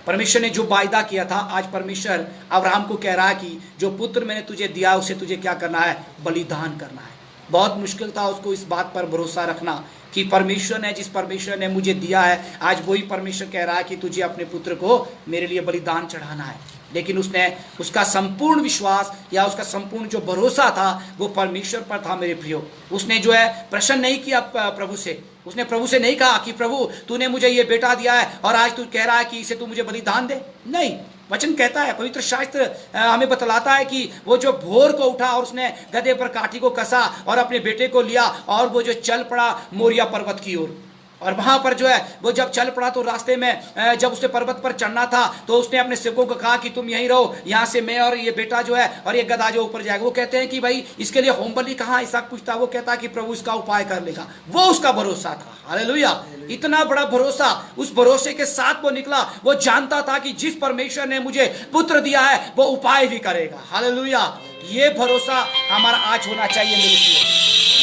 परमेश्वर ने जो वायदा किया था, आज परमेश्वर अब्राहम को कह रहा है कि जो पुत्र मैंने तुझे दिया उसे तुझे क्या करना है, बलिदान करना है। बहुत मुश्किल था उसको इस बात पर भरोसा रखना कि परमेश्वर ने, जिस परमेश्वर ने मुझे दिया है, आज वही परमेश्वर कह रहा है कि तुझे अपने पुत्र को मेरे लिए बलिदान चढ़ाना है। लेकिन उसने उसका संपूर्ण विश्वास या उसका संपूर्ण जो भरोसा था वो परमेश्वर पर था मेरे प्रियो। उसने जो है प्रश्न नहीं किया प्रभु से, उसने प्रभु से नहीं कहा कि प्रभु तूने मुझे ये बेटा दिया है और आज तू कह रहा है कि इसे तू मुझे बलिदान दे। नहीं, वचन कहता है, पवित्र शास्त्र हमें बतलाता है कि वो जो भोर को उठा और उसने गधे पर काठी को कसा और अपने बेटे को लिया और वो जो चल पड़ा मोरिया पर्वत की ओर। और वहां पर जो है वो जब चल पड़ा तो रास्ते में जब उसने पर्वत पर चढ़ना था तो उसने अपने सेवकों को कहा कि तुम यहीं रहो, यहाँ से मैं और ये बेटा जो है और ये गधा जो ऊपर जाएगा। वो कहते हैं कि भाई इसके लिए होम बलि कहाँ, इसहाक पूछता, वो कहता कि प्रभु इसका उपाय कर लेगा। वो उसका भरोसा था। हालेलुया, इतना बड़ा भरोसा, उस भरोसे के साथ वो निकला। वो जानता था कि जिस परमेश्वर ने मुझे पुत्र दिया है वो उपाय भी करेगा। हालेलुया, ये भरोसा हमारा आज होना चाहिए मेरे प्रिय।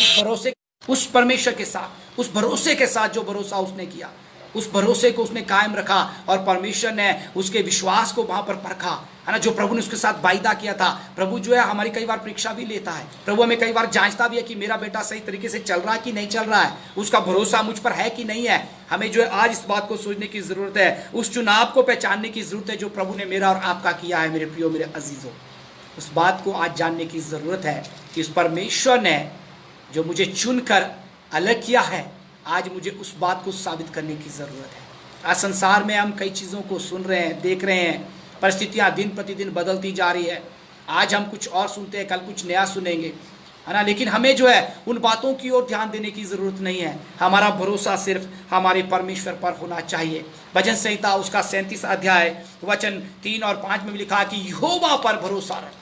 इस भरोसे, उस परमेश्वर के साथ, उस भरोसे के साथ जो भरोसा उसने किया, उस भरोसे को उसने कायम रखा और परमेश्वर ने उसके विश्वास को वहां पर परखा, है ना। जो प्रभु ने उसके साथ वायदा किया था, प्रभु जो है हमारी कई बार परीक्षा भी लेता है, प्रभु हमें कई बार जांचता भी है कि मेरा बेटा सही तरीके से चल रहा है कि नहीं चल रहा है, उसका भरोसा मुझ पर है कि नहीं है। हमें जो है आज इस बात को सोचने की जरूरत है, उस चुनाव को पहचानने की जरूरत है जो प्रभु ने मेरा और आपका किया है मेरे प्रियो, मेरे अजीजों। उस बात को आज जानने की जरूरत है कि उस परमेश्वर ने जो मुझे चुनकर अलग किया है, आज मुझे उस बात को साबित करने की ज़रूरत है। आज संसार में हम कई चीज़ों को सुन रहे हैं, देख रहे हैं, परिस्थितियाँ दिन प्रतिदिन बदलती जा रही है। आज हम कुछ और सुनते हैं, कल कुछ नया सुनेंगे, है ना। लेकिन हमें जो है उन बातों की ओर ध्यान देने की ज़रूरत नहीं है। हमारा भरोसा सिर्फ हमारे परमेश्वर पर होना चाहिए। भजन संहिता उसका 37 अध्याय वचन 3 और 5 में लिखा कि यहोवा पर भरोसा रख,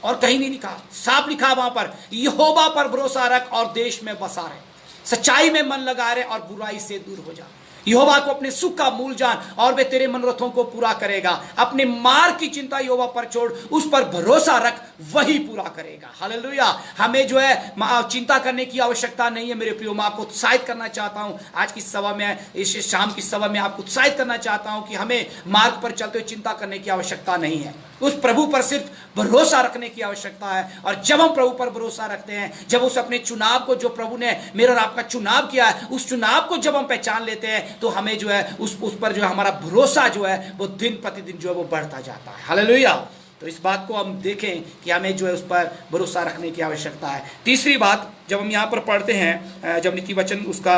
और कहीं नहीं लिखा, साफ लिखा वहाँ पर, यहोवा पर भरोसा रख और देश में बसा रहे, सच्चाई में मन लगा रहे और बुराई से दूर हो जा। यहोवा को अपने सुख का मूल जान और वे तेरे मनोरथों को पूरा करेगा। अपने मार्ग की चिंता यहोवा पर छोड़, उस पर भरोसा रख, वही पूरा करेगा। हालेलुया। हमें जो है चिंता करने की आवश्यकता नहीं है मेरे प्रियो। मैं आपको उत्साहित करना चाहता हूं आज की सभा में, इस शाम की सभा में आपको उत्साहित करना चाहता हूं कि हमें मार्ग पर चलते हुए चिंता करने की आवश्यकता नहीं है। उस प्रभु पर सिर्फ भरोसा रखने की आवश्यकता है। और जब हम प्रभु पर भरोसा रखते हैं, जब उस अपने चुनाव को, जो प्रभु ने मेरा और आपका चुनाव किया है, उस चुनाव को जब हम पहचान लेते हैं, तो हमें जो है उस पर जो है हमारा भरोसा जो है वो दिन प्रतिदिन जो है वो बढ़ता जाता है। हालेलुया। तो इस बात को हम देखें कि हमें जो है उस पर भरोसा रखने की आवश्यकता है। तीसरी बात, जब हम यहाँ पर पढ़ते हैं, जब नीति वचन उसका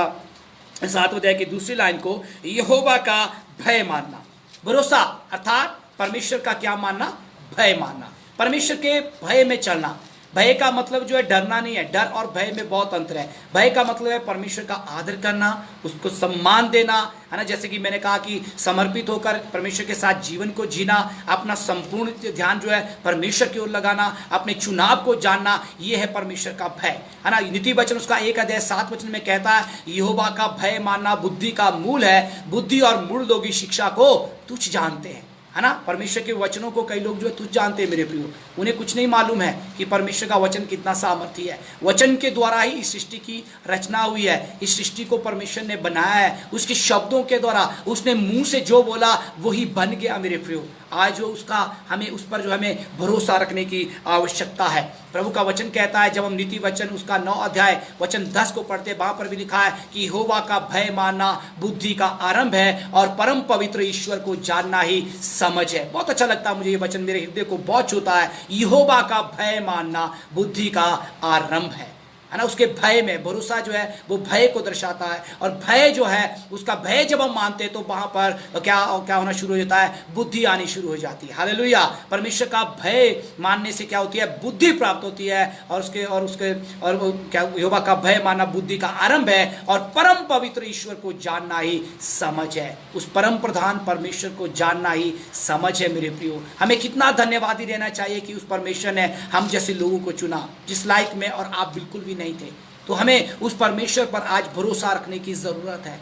7 अध्याय की दूसरी लाइन को, यहोवा का भय मानना। भरोसा अर्थात परमेश्वर का क्या मानना? भय मानना, परमेश्वर के भय में चलना। भय का मतलब जो है डरना नहीं है। डर और भय में बहुत अंतर है। भय का मतलब है परमेश्वर का आदर करना, उसको सम्मान देना, है ना। जैसे कि मैंने कहा कि समर्पित होकर परमेश्वर के साथ जीवन को जीना, अपना संपूर्ण ध्यान जो है परमेश्वर की ओर लगाना, अपने चुनाव को जानना, ये है परमेश्वर का भय, है ना। नीति वचन उसका 1 अध्याय 7 वचन में कहता है, यहोवा का भय मानना बुद्धि का मूल है, बुद्धि और मूल लोग इस शिक्षा को तुच्छ जानते हैं, है ना। परमेश्वर के वचनों को कई लोग जो है तुझ जानते हैं मेरे प्रियो। उन्हें कुछ नहीं मालूम है कि परमेश्वर का वचन कितना सामर्थ्य है। वचन के द्वारा ही इस सृष्टि की रचना हुई है। इस सृष्टि को परमेश्वर ने बनाया है। उसके शब्दों के द्वारा उसने मुंह से जो बोला वही बन गया मेरे प्रियो। आज जो उसका हमें उस पर जो हमें भरोसा रखने की आवश्यकता है। प्रभु का वचन कहता है, जब हम नीति वचन उसका 9 अध्याय वचन 10 को पढ़ते, वहां पर भी लिखा है कि यहोवा का भय मानना बुद्धि का आरंभ है और परम पवित्र ईश्वर को जानना ही समझ है। बहुत अच्छा लगता है मुझे ये वचन, मेरे हृदय को बहुत छूता है। यहोवा का भय मानना बुद्धि का आरंभ है ना। उसके भय में भरोसा जो है वो भय को दर्शाता है। और भय जो है, उसका भय जब हम मानते हैं तो वहां पर क्या होना शुरू हो जाता है? बुद्धि आनी शुरू हो जाती है। हालेलुया। परमेश्वर का भय मानने से क्या होती है? बुद्धि प्राप्त होती है। और क्या, यहोवा का भय मानना बुद्धि का आरंभ है और परम पवित्र ईश्वर को जानना ही समझ है। उस परम प्रधान परमेश्वर को जानना ही समझ है मेरे प्रियो। हमें कितना धन्यवादी रहना चाहिए कि उस परमेश्वर ने हम जैसे लोगों को चुना, जिस लायक में और आप बिल्कुल भी नहीं थे। तो हमें उस परमेश्वर पर आज भरोसा रखने की जरूरत है।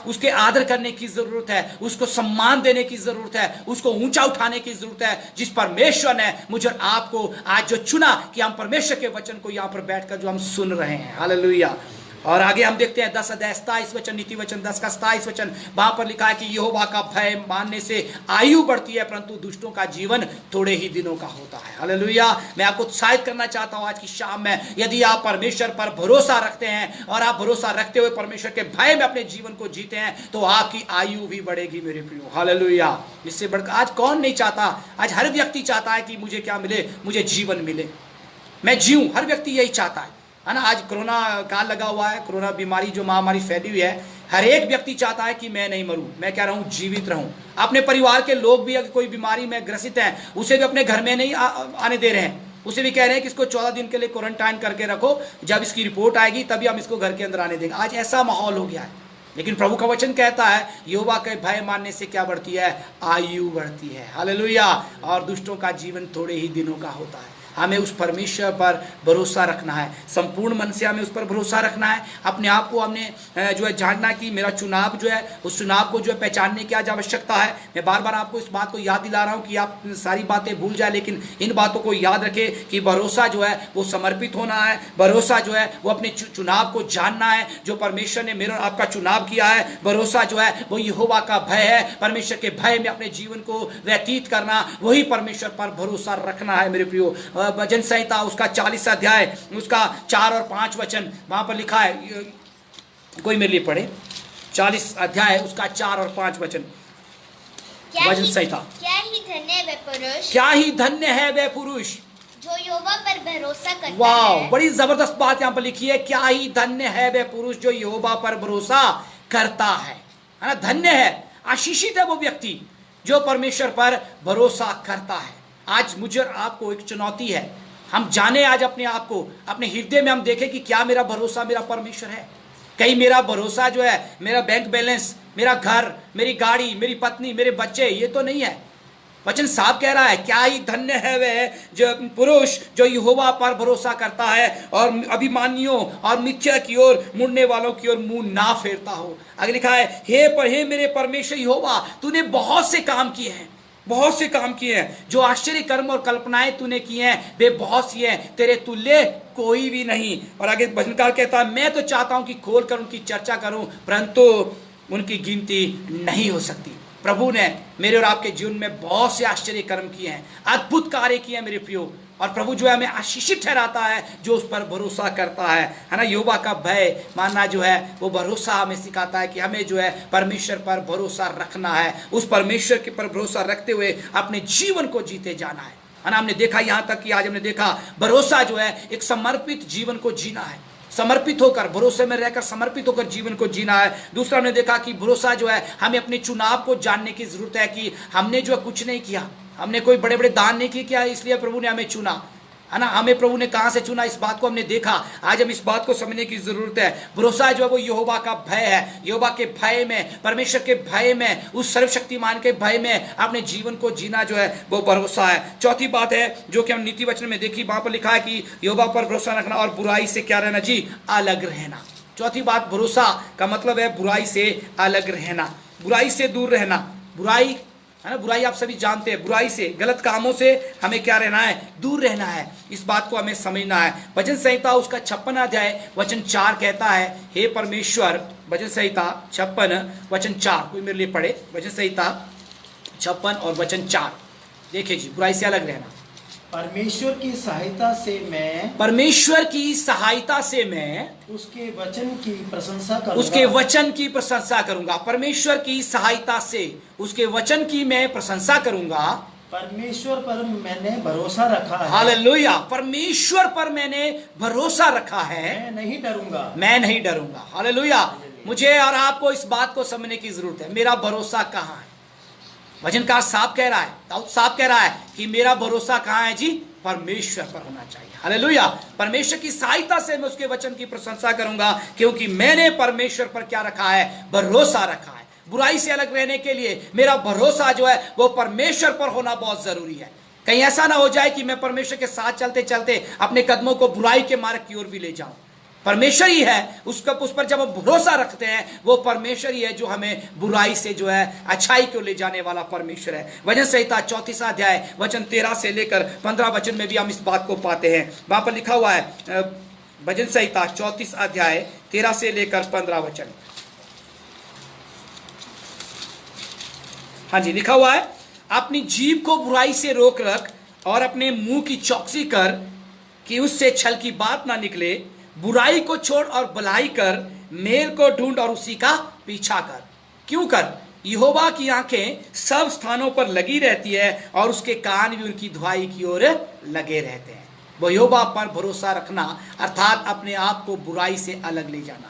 उसके आदर करने की जरूरत है, उसको सम्मान देने की जरूरत है, उसको ऊंचा उठाने की जरूरत है। जिस परमेश्वर ने मुझे और आपको आज जो चुना कि हम परमेश्वर के वचन को यहाँ पर बैठकर जो हम सुन रहे हैं। हालेलुया। और आगे हम देखते हैं 10 अध्याय 27 वचन, नीति वचन 10 का 27 वचन, वहां पर लिखा है कि यहोवा का भय मानने से आयु बढ़ती है, परंतु दुष्टों का जीवन थोड़े ही दिनों का होता है। हालेलुया। मैं आपको उत्साहित करना चाहता हूं आज की शाम में, यदि आप परमेश्वर पर भरोसा रखते हैं और आप भरोसा रखते हुए परमेश्वर के भय में अपने जीवन को जीते हैं, तो आपकी आयु भी बढ़ेगी मेरे प्रियो। हालेलुया। इससे बढ़कर आज कौन नहीं चाहता? आज हर व्यक्ति चाहता है कि मुझे क्या मिले? मुझे जीवन मिले, मैं जीऊं। हर व्यक्ति यही चाहता है ना। आज कोरोना काल लगा हुआ है, कोरोना बीमारी जो महामारी फैली हुई है, हर एक व्यक्ति चाहता है कि मैं नहीं मरूं, मैं क्या रहूं? जीवित रहूं। अपने परिवार के लोग भी अगर कोई बीमारी में ग्रसित हैं, उसे भी अपने घर में नहीं आने दे रहे हैं। उसे भी कह रहे हैं कि इसको 14 दिन के लिए क्वारंटाइन करके रखो, जब इसकी रिपोर्ट आएगी तभी हम इसको घर के अंदर आने देंगे। आज ऐसा माहौल हो गया है। लेकिन प्रभु का वचन कहता है यहोवा के भय मानने से क्या बढ़ती है? आयु बढ़ती है। हालेलुया। और दुष्टों का जीवन थोड़े ही दिनों का होता है। हमें उस परमेश्वर पर भरोसा रखना है, संपूर्ण मन से हमें उस पर भरोसा रखना है। अपने आप को हमने जो है जानना कि मेरा चुनाव जो है, उस चुनाव को जो है पहचानने की आज आवश्यकता है। मैं बार बार आपको इस बात को याद दिला रहा हूँ कि आप सारी बातें भूल जाए, लेकिन इन बातों को याद रखें कि भरोसा जो है वो समर्पित होना है। भरोसा जो है वो अपने चुनाव को जानना है, जो परमेश्वर ने मेरा आपका चुनाव किया है। भरोसा जो है वो यहोवा का भय है, परमेश्वर के भय में अपने जीवन को व्यतीत करना, वही परमेश्वर पर भरोसा रखना है मेरे प्रियो। भजन संहिता उसका 40 अध्याय उसका 4 और 5 वचन, वहां पर लिखा है, कोई मेरे लिए पढ़े। 40 अध्याय उसका 4 और 5 वचन, भजन संहिता। क्या ही धन्य है वह पुरुष, क्या ही धन्य है वह पुरुष जो यहोवा पर भरोसा करता वाह, है। बड़ी जबरदस्त बात यहाँ पर लिखी है। क्या ही धन्य है वह पुरुष जो यहोवा पर भरोसा करता है ना। धन्य है, आशीषित है वो व्यक्ति जो परमेश्वर पर भरोसा करता है। आज मुझे और आपको एक चुनौती है, हम जाने आज अपने आप को, अपने हृदय में हम देखें कि क्या मेरा भरोसा मेरा परमेश्वर है। कहीं मेरा भरोसा जो है मेरा बैंक बैलेंस, मेरा घर, मेरी गाड़ी, मेरी पत्नी, मेरे बच्चे, ये तो नहीं है। वचन साफ कह रहा है, क्या ही धन्य है वह जो पुरुष जो यहोवा पर भरोसा करता है और अभिमानियों और मिथ्या की ओर मुड़ने वालों की ओर मुंह ना फेरता हो। आगे लिखा है, हे मेरे परमेश्वर यहोवा, तूने बहुत से काम किए हैं, बहुत से काम किए हैं, जो आश्चर्य कर्म और कल्पनाएं तूने की हैं वे बहुत सी हैं, तेरे तुल्य कोई भी नहीं। और आगे भजनकार कहता है, मैं तो चाहता हूं कि खोल कर उनकी चर्चा करूं, परंतु उनकी गिनती नहीं हो सकती। प्रभु ने मेरे और आपके जीवन में बहुत से आश्चर्य कर्म किए हैं, अद्भुत कार्य किए हैं मेरे प्रियो। और प्रभु जो है हमें आशीषित ठहराता है जो उस पर भरोसा करता है ना। यहोवा का भय मानना जो है वो भरोसा हमें सिखाता है कि हमें जो है परमेश्वर पर भरोसा रखना है, उस परमेश्वर के पर भरोसा रखते हुए अपने जीवन को जीते जाना है ना। हमने देखा यहाँ तक कि आज हमने देखा भरोसा जो है एक समर्पित जीवन को जीना है, समर्पित होकर भरोसे में रहकर समर्पित होकर जीवन को जीना है। दूसरा हमने देखा कि भरोसा जो है हमें अपने चुनाव को जानने की जरूरत है कि हमने जो कुछ नहीं किया, हमने कोई बड़े बड़े दान नहीं किया इसलिए प्रभु ने हमें चुना है ना। हमें प्रभु ने कहां से चुना, इस बात को हमने देखा। आज हम इस बात को समझने की जरूरत है। भरोसा जो है वो यहोवा का भय है, यहोवा के भय में, परमेश्वर के भय में, उस सर्वशक्तिमान के भय में अपने जीवन को जीना जो है वो भरोसा है। चौथी बात है जो कि हम नीति वचन में देखी, वहां पर लिखा है कि यहोवा पर भरोसा रखना और बुराई से क्या रहना जी, अलग रहना। चौथी बात, भरोसा का मतलब है बुराई से अलग रहना, बुराई से दूर रहना। बुराई है ना, बुराई आप सभी जानते हैं, बुराई से, गलत कामों से हमें क्या रहना है, दूर रहना है। इस बात को हमें समझना है। भजन संहिता उसका 56 अध्याय वचन 4 कहता है, हे परमेश्वर, भजन संहिता 56 वचन 4, कोई मेरे लिए पढ़े, भजन संहिता 56 और वचन 4। देखिए जी, बुराई से अलग रहना। परमेश्वर की सहायता से मैं, परमेश्वर की सहायता से मैं उसके वचन की प्रशंसा करूंगा, उसके वचन की प्रशंसा करूंगा। परमेश्वर की सहायता से उसके वचन की मैं प्रशंसा करूंगा। परमेश्वर पर मैंने भरोसा रखा है, हालेलुया, परमेश्वर पर मैंने भरोसा रखा है, मैं नहीं डरूंगा, मैं नहीं डरूंगा। हालेलुया। मुझे और आपको इस बात को समझने की जरूरत है, मेरा भरोसा कहाँ है। वचनकार साफ कह रहा है, दाऊद साफ कह रहा है कि मेरा भरोसा कहाँ है जी, परमेश्वर पर होना चाहिए। हालेलुया। परमेश्वर की सहायता से मैं उसके वचन की प्रशंसा करूंगा, क्योंकि मैंने परमेश्वर पर क्या रखा है, भरोसा रखा है। बुराई से अलग रहने के लिए मेरा भरोसा जो है वो परमेश्वर पर होना बहुत जरूरी है। कहीं ऐसा ना हो जाए कि मैं परमेश्वर के साथ चलते चलते अपने कदमों को बुराई के मार्ग की ओर भी ले जाऊं। परमेश्वर ही है, उसका उस पर जब हम भरोसा रखते हैं, वो परमेश्वर ही है जो हमें बुराई से जो है अच्छाई को ले जाने वाला परमेश्वर है। भजन संहिता 34 अध्याय वचन 13 से लेकर 15 वचन में भी हम इस बात को पाते हैं। वहां पर लिखा हुआ है, भजन संहिता 34 अध्याय 13 से लेकर 15 वचन। हाँ जी, लिखा हुआ है, अपनी जीभ को बुराई से रोक रख और अपने मुंह की चौकसी कर कि उससे छल की बात ना निकले। बुराई को छोड़ और भलाई कर, मेल को ढूंढ और उसी का पीछा कर। क्यों कर? यहोवा की आंखें सब स्थानों पर लगी रहती है और उसके कान भी उनकी दुहाई की ओर लगे रहते हैं। वो यहोवा पर भरोसा रखना अर्थात अपने आप को बुराई से अलग ले जाना,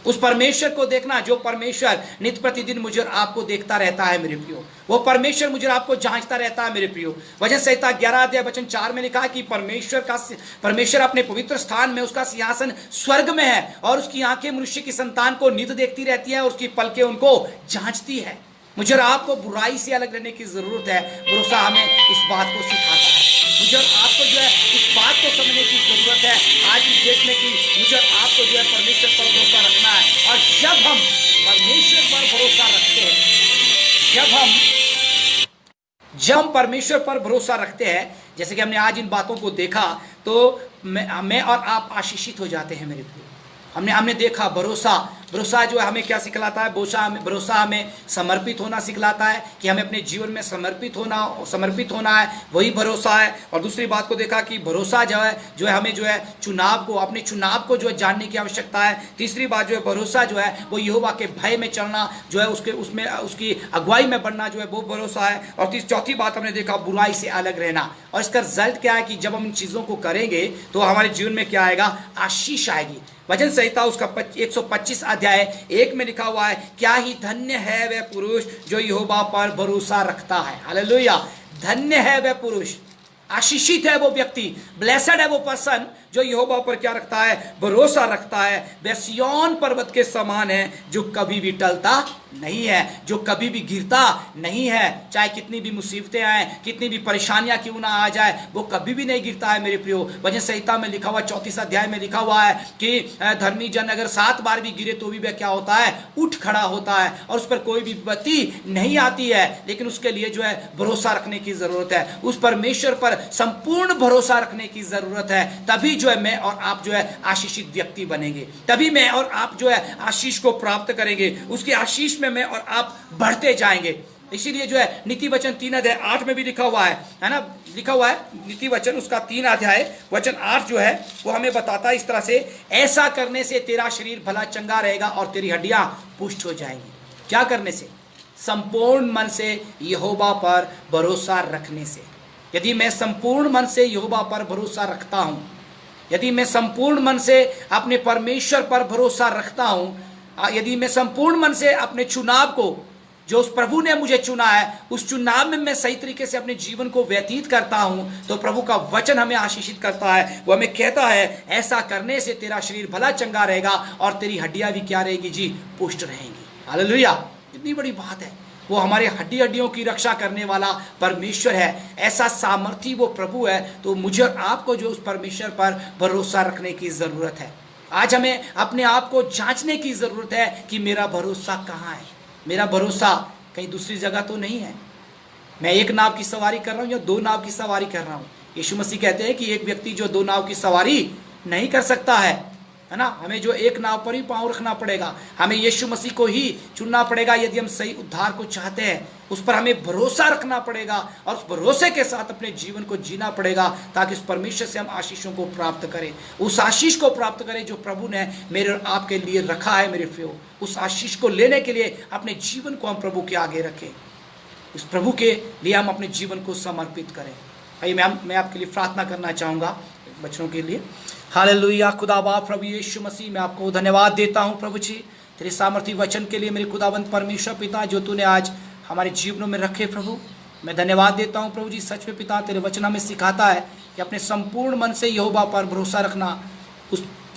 उस परमेश्वर को देखना जो परमेश्वर नित्य प्रतिदिन मुझे और आपको देखता रहता है मेरे प्रियो। वो परमेश्वर मुझे और आपको जांचता रहता है मेरे प्रियो। वचन संहिता 11 अध्याय वचन 4 में लिखा है कि परमेश्वर अपने पवित्र स्थान में, उसका सिंहासन स्वर्ग में है और उसकी आंखें मनुष्य की संतान को नित देखती रहती है और उसकी पलकें उनको जांचती है। मुझे और आपको बुराई से अलग रहने की जरूरत है। भरोसा हमें इस बात को सिखाता है। मुझे और आपको जो है इस बात को समझने की जरूरत है आज इस देश में कि मुझे और आपको जो है परमेश्वर पर भरोसा रखना है। और जब हम परमेश्वर पर भरोसा रखते हैं, जब परमेश्वर पर भरोसा रखते हैं, जैसे कि हमने आज इन बातों को देखा, तो मैं और आप आशीषित हो जाते हैं मेरे प्रिय। हमने देखा भरोसा जो है हमें क्या सिखलाता है। भरोसा हमें समर्पित होना सिखलाता है कि हमें अपने जीवन में समर्पित होना है, वही भरोसा है। और दूसरी बात को देखा कि भरोसा जो है हमें जो है अपने चुनाव को जो है जानने की आवश्यकता है। तीसरी बात जो है भरोसा जो है वो यहोवा के भय में चलना जो है उसकी अगुवाई में बढ़ना जो है वो भरोसा है। और चौथी बात हमने देखा बुराई से अलग रहना। और इसका रिजल्ट क्या है कि जब हम इन चीज़ों को करेंगे तो हमारे जीवन में क्या आएगा, आशीष आएगी। वचन संहिता उसका 125 अध्याय 1 में लिखा हुआ है, क्या ही धन्य है वह पुरुष जो यहोवा पर भरोसा रखता है। हालेलुया। धन्य है वह पुरुष, आशीषित है वो व्यक्ति, ब्लेसड है वो पर्सन जो यहोवा पर क्या रखता है, भरोसा रखता है, वह सिय्योन पर्वत के समान है जो कभी भी टलता नहीं है, जो कभी भी गिरता नहीं है। चाहे कितनी भी मुसीबतें आए, कितनी भी परेशानियां क्यों ना आ जाए, वो कभी भी नहीं गिरता है मेरे प्रियो। वचन संहिता में लिखा हुआ 34 अध्याय में लिखा हुआ है कि धर्मी जन अगर 7 बार भी गिरे तो भी वह क्या होता है, उठ खड़ा होता है और उस पर कोई भी विपत्ति नहीं आती है। लेकिन उसके लिए जो है भरोसा रखने की जरूरत है, उस परमेश्वर पर संपूर्ण भरोसा रखने की जरूरत है। तभी जो है मैं और आप जो है आशीषित व्यक्ति बनेंगे, तभी मैं और आप जो है आशीष को प्राप्त करेंगे, उसके आशीष में मैं और आप बढ़ते जाएंगे। इसीलिए जो है नीति वचन 3 अध्याय 8 में भी लिखा हुआ है ना, लिखा हुआ है नीति वचन उसका 3 अध्याय वचन 8 जो है वो हमें बताता है इस तरह से, ऐसा करने से तेरा शरीर भला चंगा रहेगा और तेरी हड्डियां पुष्ट हो जाएंगी। क्या करने से? संपूर्ण मन से यहोवा पर भरोसा रखने से। यदि मैं संपूर्ण मन से यहोवा पर भरोसा रखता हूं, यदि मैं संपूर्ण मन से अपने परमेश्वर पर भरोसा रखता हूं, यदि मैं संपूर्ण मन से अपने चुनाव को, जो उस प्रभु ने मुझे चुना है, उस चुनाव में मैं सही तरीके से अपने जीवन को व्यतीत करता हूं, तो प्रभु का वचन हमें आशीषित करता है। वो हमें कहता है ऐसा करने से तेरा शरीर भला चंगा रहेगा और तेरी हड्डियां भी क्या रहेगी जी, पुष्ट रहेंगी। हालेलुया, कितनी बड़ी बात है। वो हमारे हड्डियों की रक्षा करने वाला परमेश्वर है, ऐसा सामर्थी वो प्रभु है। तो मुझे और आपको जो उस परमेश्वर पर भरोसा रखने की जरूरत है। आज हमें अपने आप को जांचने की जरूरत है कि मेरा भरोसा कहाँ है, मेरा भरोसा कहीं दूसरी जगह तो नहीं है। मैं एक नाव की सवारी कर रहा हूँ या 2 नाव की सवारी कर रहा हूँ। यीशु मसीह कहते हैं कि एक व्यक्ति जो 2 नाव की सवारी नहीं कर सकता है ना। हमें जो एक नाव पर ही पांव रखना पड़ेगा, हमें यीशु मसीह को ही चुनना पड़ेगा। यदि हम सही उद्धार को चाहते हैं, उस पर हमें भरोसा रखना पड़ेगा और उस भरोसे के साथ अपने जीवन को जीना पड़ेगा, ताकि उस परमेश्वर से हम आशीषों को प्राप्त करें, उस आशीष को प्राप्त करें जो प्रभु ने मेरे और आपके लिए रखा है मेरे प्रियो। उस आशीष को लेने के लिए अपने जीवन को हम प्रभु के आगे रखें, उस प्रभु के लिए हम अपने जीवन को समर्पित करें। आइए मैं आपके लिए प्रार्थना करना चाहूँगा बच्चों के लिए। हालेलुया। खुदा बाप प्रभु यीशु मसीह, मैं आपको धन्यवाद देता हूँ प्रभु जी तेरे सामर्थी वचन के लिए। मेरे खुदावंत परमेश्वर पिता, जो तूने आज हमारे जीवनों में रखे प्रभु, मैं धन्यवाद देता हूँ प्रभु जी। सच में पिता, तेरे वचन हमें सिखाता है कि अपने संपूर्ण मन से यहोवा पर भरोसा रखना,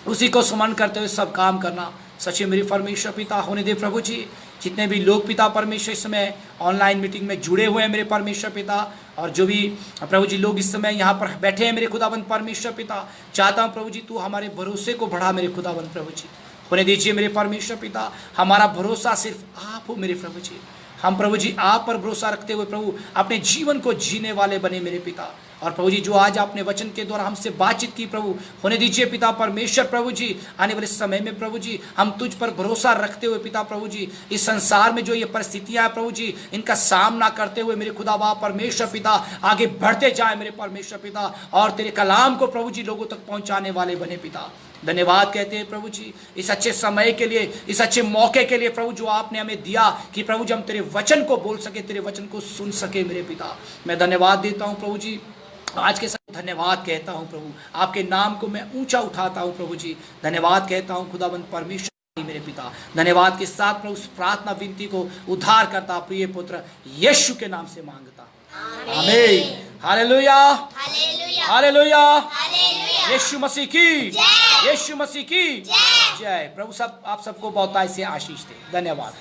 उसी को स्मरण करते हुए सब काम करना। सच में मेरे परमेश्वर पिता होने दे प्रभु जी। जितने भी लोग पिता परमेश्वर इस समय ऑनलाइन मीटिंग में जुड़े हुए हैं मेरे परमेश्वर पिता, और जो भी प्रभु जी लोग इस समय यहाँ पर बैठे हैं मेरे खुदाबंद परमेश्वर पिता, चाहता हूँ प्रभु जी तू हमारे भरोसे को बढ़ा मेरे खुदाबंद प्रभु जी। होने दीजिए मेरे परमेश्वर पिता, हमारा भरोसा सिर्फ आप हो मेरे प्रभु जी। हम प्रभु जी आप पर भरोसा रखते हुए प्रभु अपने जीवन को जीने वाले बने मेरे पिता। और प्रभु जी जो आज आपने वचन के द्वारा हमसे बातचीत की प्रभु, होने दीजिए पिता परमेश्वर प्रभु जी, आने वाले समय में प्रभु जी हम तुझ पर भरोसा रखते हुए पिता प्रभु जी इस संसार में जो ये परिस्थितियां हैं प्रभु जी, इनका सामना करते हुए मेरे खुदा बाप परमेश्वर पिता आगे बढ़ते जाए मेरे परमेश्वर पिता, और तेरे कलाम को प्रभु जी लोगों तक पहुंचाने वाले बने पिता। धन्यवाद कहते हैं प्रभु जी इस अच्छे समय के लिए, इस अच्छे मौके के लिए प्रभु जो आपने हमें दिया कि प्रभु जी हम तेरे वचन को बोल सके, तेरे वचन को सुन सके मेरे पिता। मैं धन्यवाद देता हूँ प्रभु जी, आज के समय धन्यवाद कहता हूँ प्रभु, आपके नाम को मैं ऊंचा उठाता हूँ प्रभु जी। धन्यवाद कहता हूँ खुदाबंद परमेश्वर मेरे पिता। धन्यवाद के साथ प्रभु उस प्रार्थना विनती को उद्धार करता प्रिय पुत्र यीशु के नाम से मांगता, आमीन। हालेलुया, हालेलुया, यीशु मसीह की, यीशु मसीह की जय। प्रभु सब आप सबको बहुत से आशीष दे। धन्यवाद।